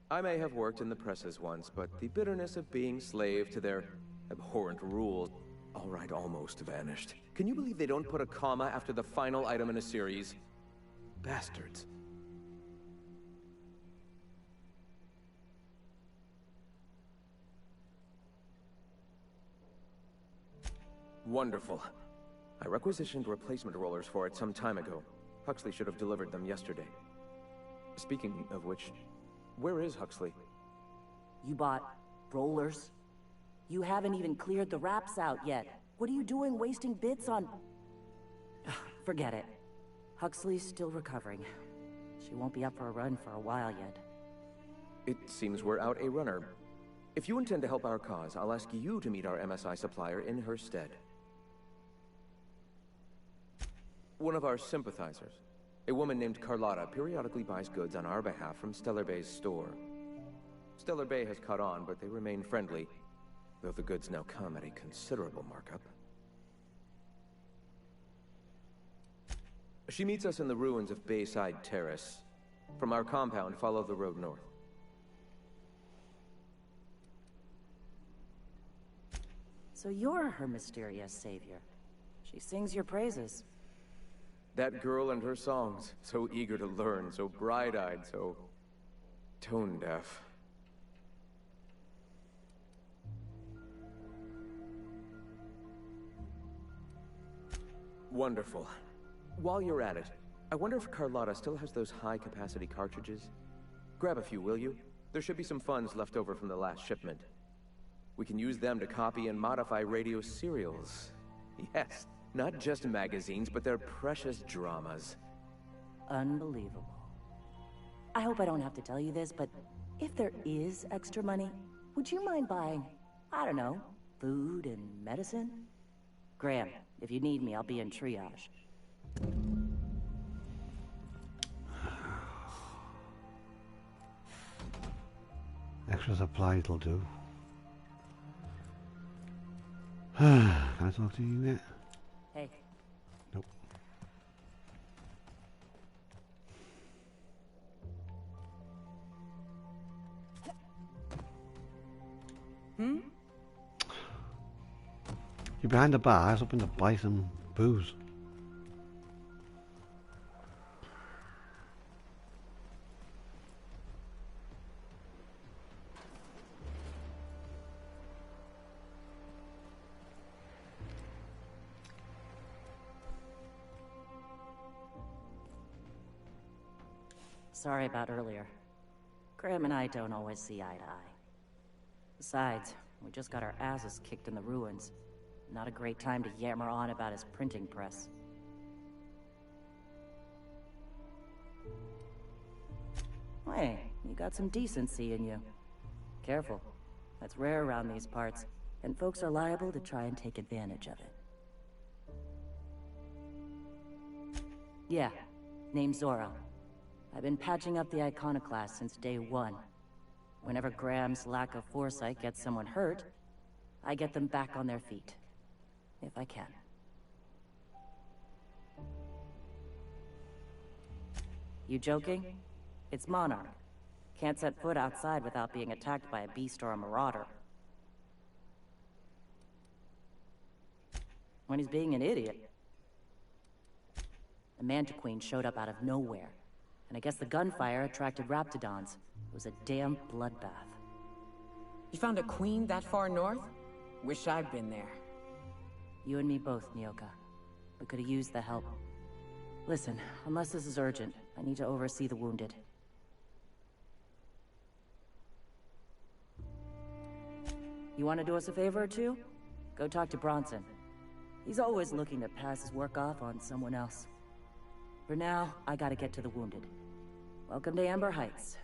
I may have worked in the presses once, but the bitterness of being slave to their abhorrent rules, all right, almost vanished. Can you believe they don't put a comma after the final item in a series? Bastards. Wonderful. I requisitioned replacement rollers for it some time ago. Huxley should have delivered them yesterday. Speaking of which, where is Huxley?
You bought rollers? You haven't even cleared the wraps out yet. What are you doing wasting bits on... Forget it. Huxley's still recovering. She won't be up for a run for a while yet.
It seems we're out a runner. If you intend to help our cause, I'll ask you to meet our MSI supplier in her stead. One of our sympathizers, a woman named Carlotta, periodically buys goods on our behalf from Stellar Bay's store. Stellar Bay has caught on, but they remain friendly, though the goods now come at a considerable markup. She meets us in the ruins of Bayside Terrace. From our compound, follow the road north.
So you're her mysterious savior. She sings your praises.
That girl and her songs, so eager to learn, so bright-eyed, so tone-deaf. Wonderful. While you're at it, I wonder if Carlotta still has those high-capacity cartridges? Grab a few, will you? There should be some funds left over from the last shipment. We can use them to copy and modify radio serials. Yes, not just magazines, but their precious dramas.
Unbelievable. I hope I don't have to tell you this, but if there is extra money, would you mind buying, I don't know, food and medicine? Graham, if you need me, I'll be in triage.
Extra supplies will do. Can I talk to you yet?
Hey.
Nope.
Hmm?
You're behind the bar. I was hoping to buy some booze.
Sorry about earlier. Graham and I don't always see eye to eye. Besides, we just got our asses kicked in the ruins. Not a great time to yammer on about his printing press. Hey, you got some decency in you. Careful. That's rare around these parts, and folks are liable to try and take advantage of it. Yeah, name's Zora. I've been patching up the Iconoclast since day one. Whenever Graham's lack of foresight gets someone hurt, I get them back on their feet. If I can. You joking? It's Monarch. Can't set foot outside without being attacked by a beast or a marauder. When he's being an idiot. The Mantiqueen showed up out of nowhere. And I guess the gunfire attracted Raptidons. It was a damn bloodbath.
You found a queen that far north? Wish I'd been there.
You and me both, Nyoka. We could have used the help. Listen, unless this is urgent, I need to oversee the wounded. You want to do us a favor or two? Go talk to Bronson. He's always looking to pass his work off on someone else. For now, I gotta get to the wounded. Welcome to Amber Heights.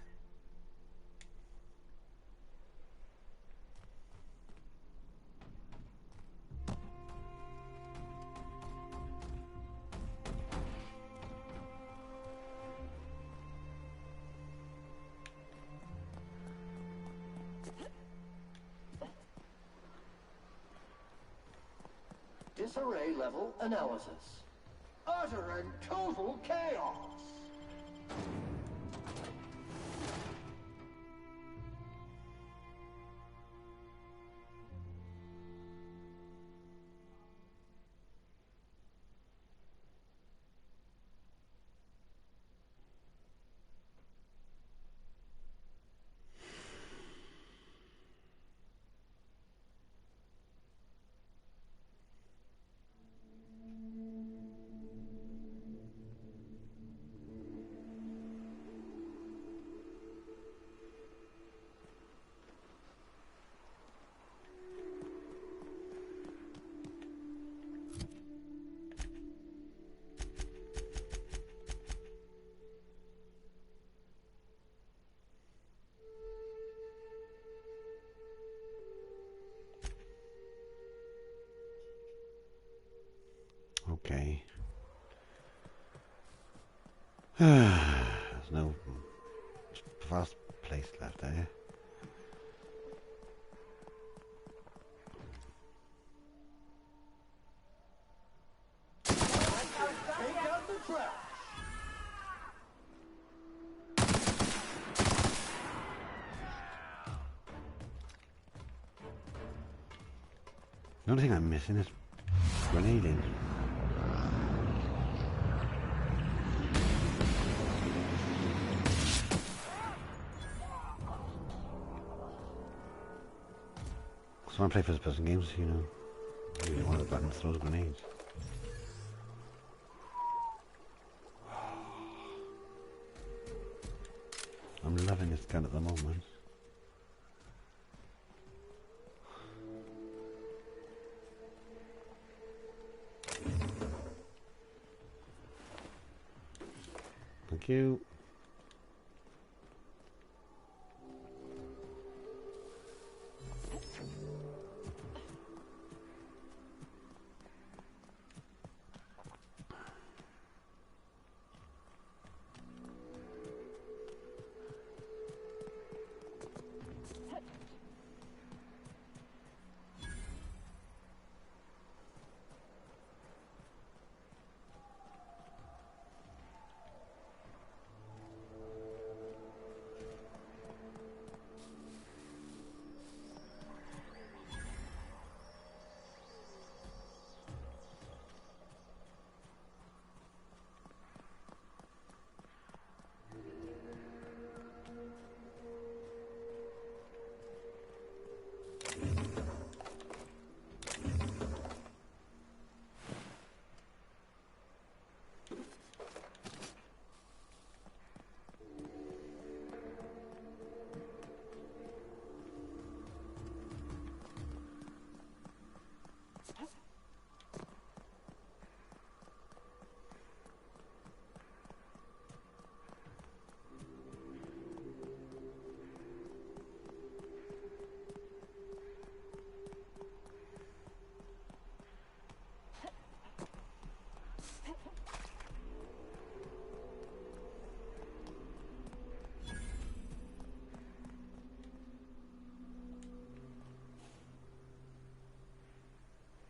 disarray level analysis. Utter and total chaos!
Okay. There's no fast place left there.
Take out the trash!
The only thing I'm missing is grenading. So when I play first-person games, you know, usually one of the buttons throws grenades. I'm loving this gun at the moment. Thank you.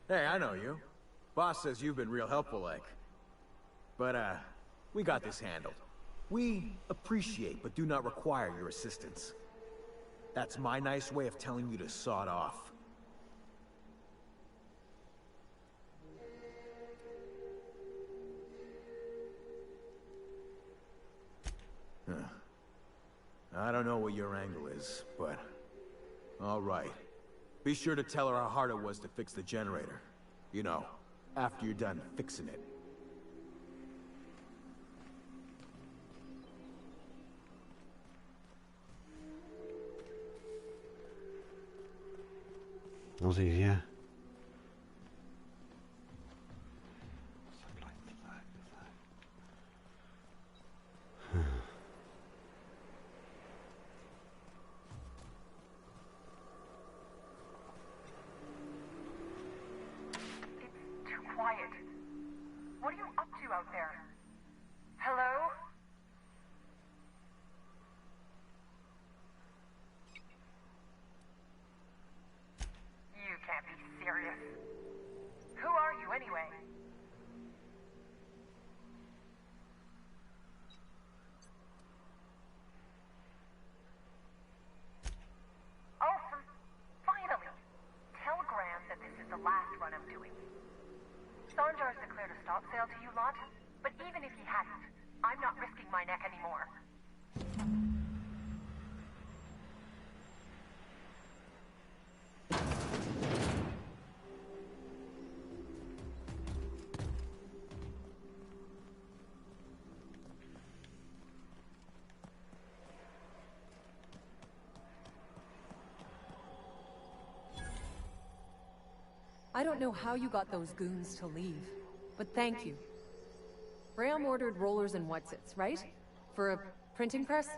Hey, I know you. Boss says you've been real helpful, like. But, we got this handled. We appreciate but do not require your assistance. That's my nice way of telling you to sod off. Huh. I don't know what your angle is, but... all right. Be sure to tell her how hard it was to fix the generator. You know, after you're done fixing it.
That was easier.
anyway? Oh, finally! Tell Graham that this is the last run I'm doing. Sanjar's declared a stop sale to you lot, but even if he hadn't, I'm not risking my neck anymore.
I don't know how you got those goons to leave, but thank you. Graham ordered rollers and whatsits, right? For a printing press?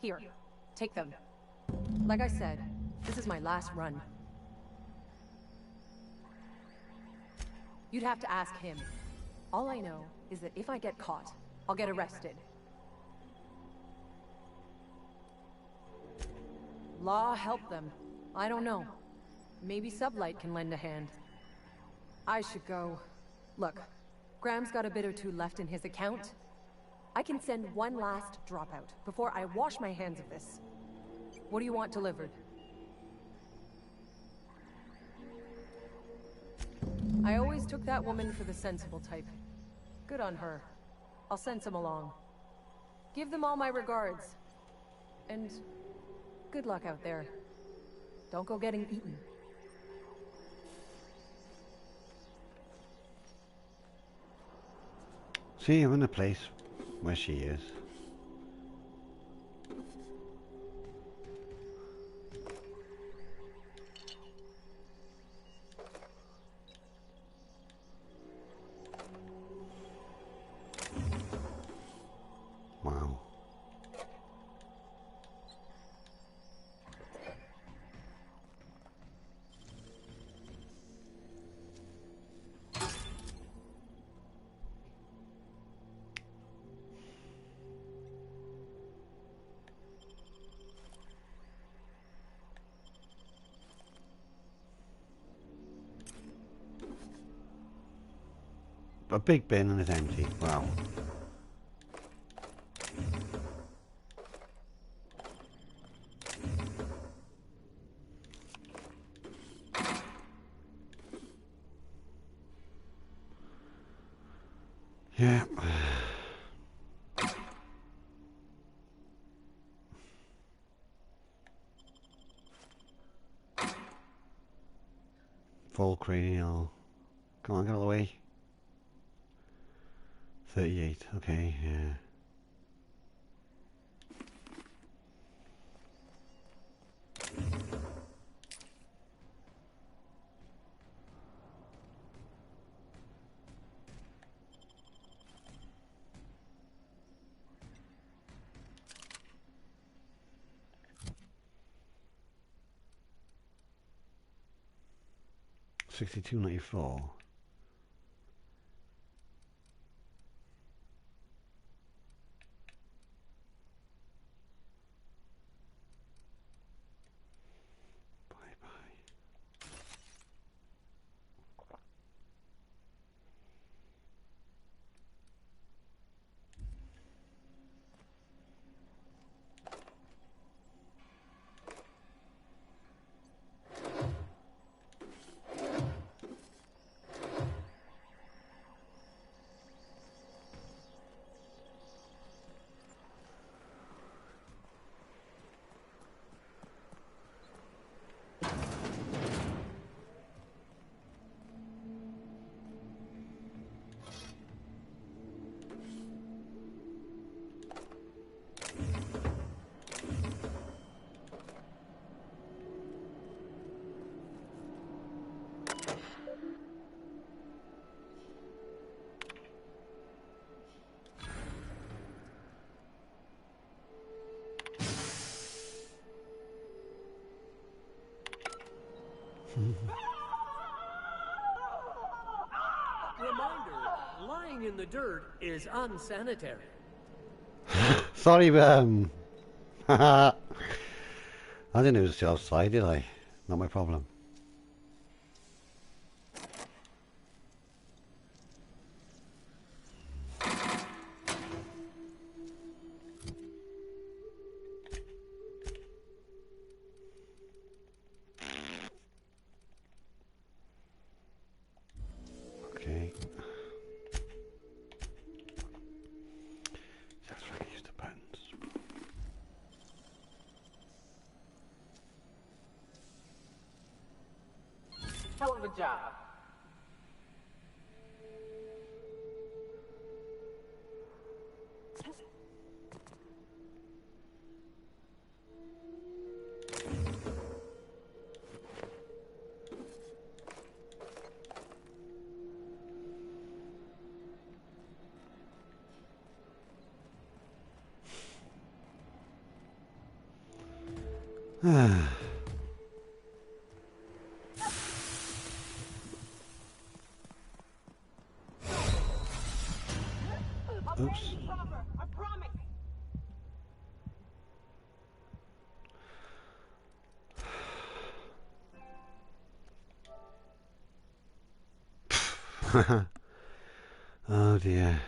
Here, take them. Like I said, this is my last run. You'd have to ask him. All I know is that if I get caught, I'll get arrested. Law help them. I don't know. Maybe Sublight can lend a hand. I should go. Look, Graham's got a bit or two left in his account. I can send one last dropout before I wash my hands of this. What do you want delivered? I always took that woman for the sensible type. Good on her. I'll send some along. Give them all my regards. And good luck out there. Don't go getting eaten.
See, I'm in a place where she is. Wow. A big bin and it's empty. Wow. Yeah. Full cranial. Come on, get out of the way. 38, okay, yeah. $62.94.
Reminder, lying in the dirt is unsanitary.
Sorry, I didn't know it was outside, did I? Not my problem.
job.
Oops. Oh dear.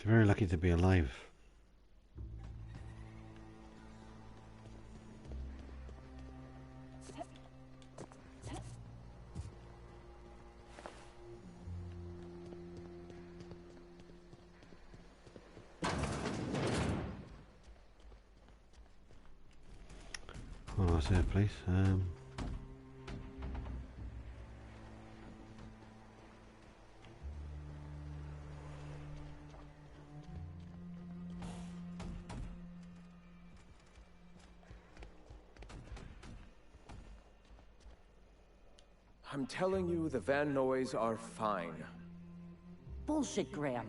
Very lucky to be alive. Oh, I see a place.
I'm telling you, the Van Noys are fine.
Bullshit, Graham.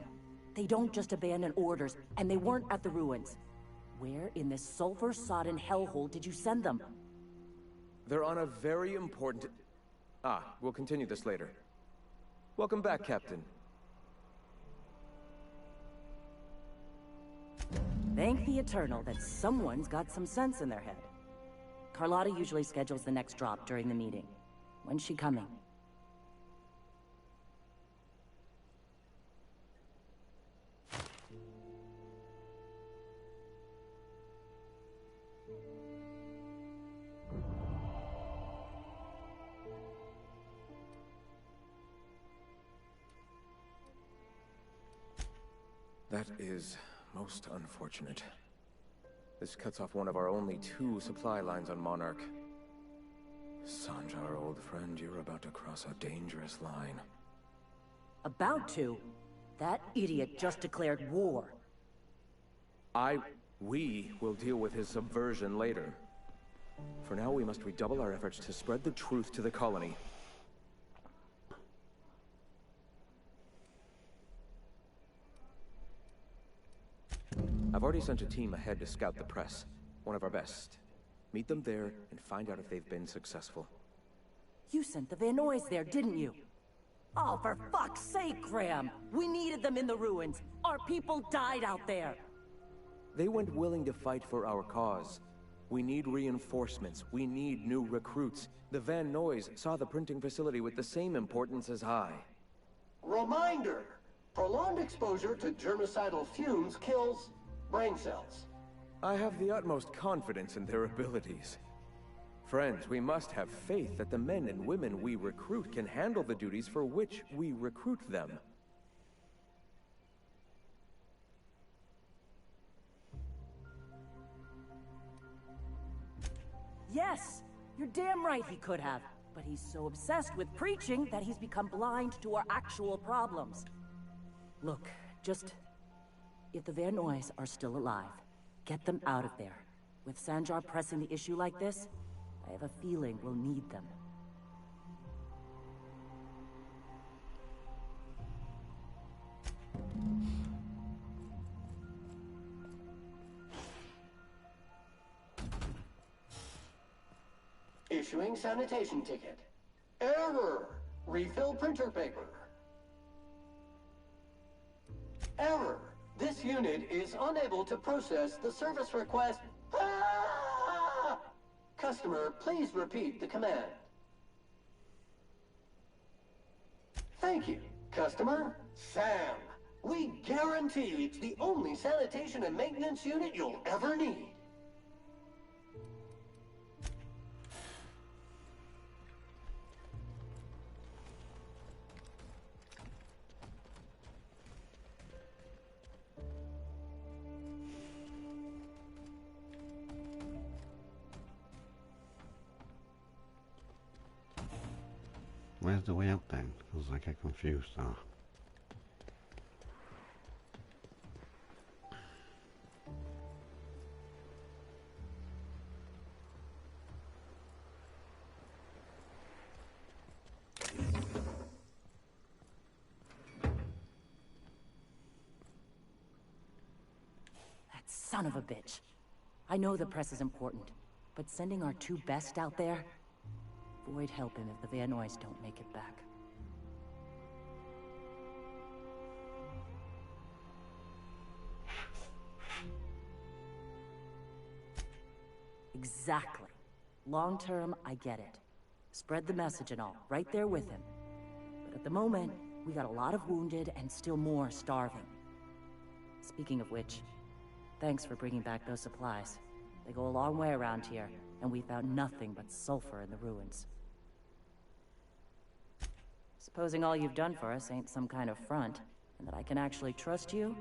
They don't just abandon orders, and they weren't at the ruins. Where in this sulfur-sodden hellhole did you send them?
They're on a very important... we'll continue this later. Welcome back, Captain.
Thank the Eternal that someone's got some sense in their head. Carlotta usually schedules the next drop during the meeting. When's she coming?
That is most unfortunate. This cuts off one of our only 2 supply lines on Monarch. Sanjar, old friend, you're about to cross a dangerous line.
About to? That idiot just declared war.
We will deal with his subversion later. For now, we must redouble our efforts to spread the truth to the colony. I've already sent a team ahead to scout the press. One of our best. Meet them there and find out if they've been successful.
You sent the Van Noys there, didn't you? Oh, for fuck's sake, Graham! We needed them in the ruins! Our people died out there!
They went willing to fight for our cause. We need reinforcements. We need new recruits. The Van Noys saw the printing facility with the same importance as I.
Reminder! Prolonged exposure to germicidal fumes kills brain cells.
I have the utmost confidence in their abilities. Friends, we must have faith that the men and women we recruit can handle the duties for which we recruit them.
Yes! You're damn right he could have. But he's so obsessed with preaching that he's become blind to our actual problems. Look, just... if the Van Noys are still alive, get them out of there. With Sanjar pressing the issue like this, I have a feeling we'll need them.
Issuing sanitation ticket. Error! Refill printer paper. Error! This unit is unable to process the service request. Ah! Customer, please repeat the command. Thank you, customer. Sam, we guarantee it's the only sanitation and maintenance unit you'll ever need.
Where's the way out then? Because I get confused now.
That son of a bitch. I know the press is important, but sending our 2 best out there... Void help him if the Van Noys don't make it back. Exactly. Long term, I get it. Spread the message and all, right there with him. But at the moment, we got a lot of wounded and still more starving. Speaking of which, thanks for bringing back those supplies. They go a long way around here, and we found nothing but sulfur in the ruins. Supposing all you've done for us ain't some kind of front, and that I can actually trust you?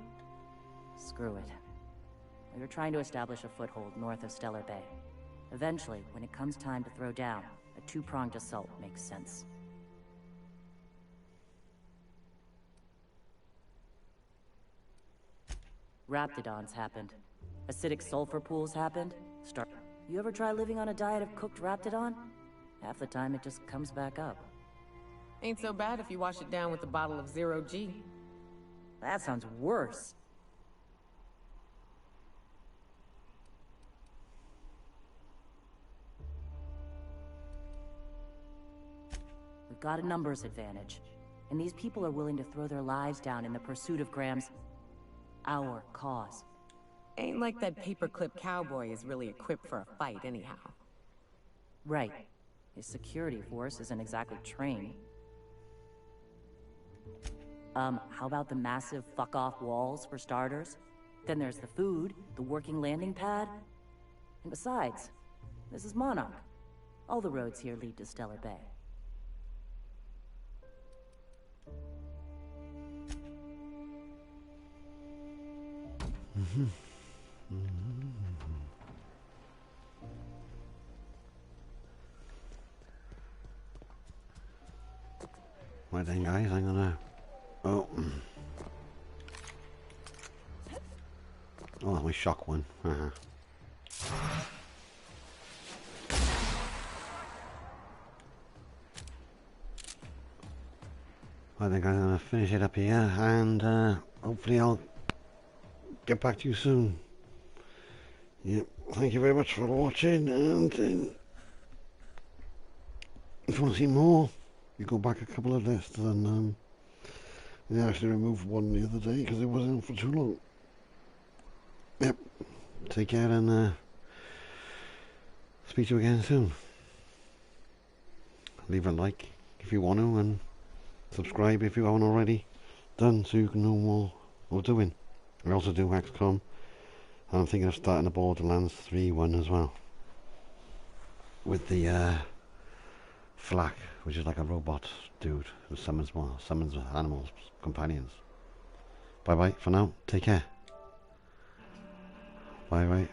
Screw it. We were trying to establish a foothold north of Stellar Bay. Eventually, when it comes time to throw down, a two-pronged assault makes sense. Raptidons happened. Acidic sulfur pools happened. You ever try living on a diet of cooked Raptidon? Half the time it just comes back up.
Ain't so bad if you wash it down with a bottle of 0G.
That sounds worse. We've got a numbers advantage, and these people are willing to throw their lives down in the pursuit of Graham's... our cause.
Ain't like that paperclip cowboy is really equipped for a fight anyhow.
Right. His security force isn't exactly trained. How about the massive fuck-off walls, for starters? Then there's the food, the working landing pad. And besides, this is Monarch. All the roads here lead to Stellar Bay.
Right then, guys, I'm gonna... Oh, that's my shock one. I think I'm gonna finish it up here, and hopefully I'll get back to you soon. Yep, thank you very much for watching, and if you want to see more, you go back a couple of lists, and they actually removed one the other day because it wasn't for too long. Yep, take care, and speak to you again soon. Leave a like if you want to, and subscribe if you haven't already done, so you can know more what we're doing. I also do XCOM, and I'm thinking of starting the Borderlands 3 one as well, with the Flak, which is like a robot dude who summons animals, companions. Bye bye for now, take care. Bye bye.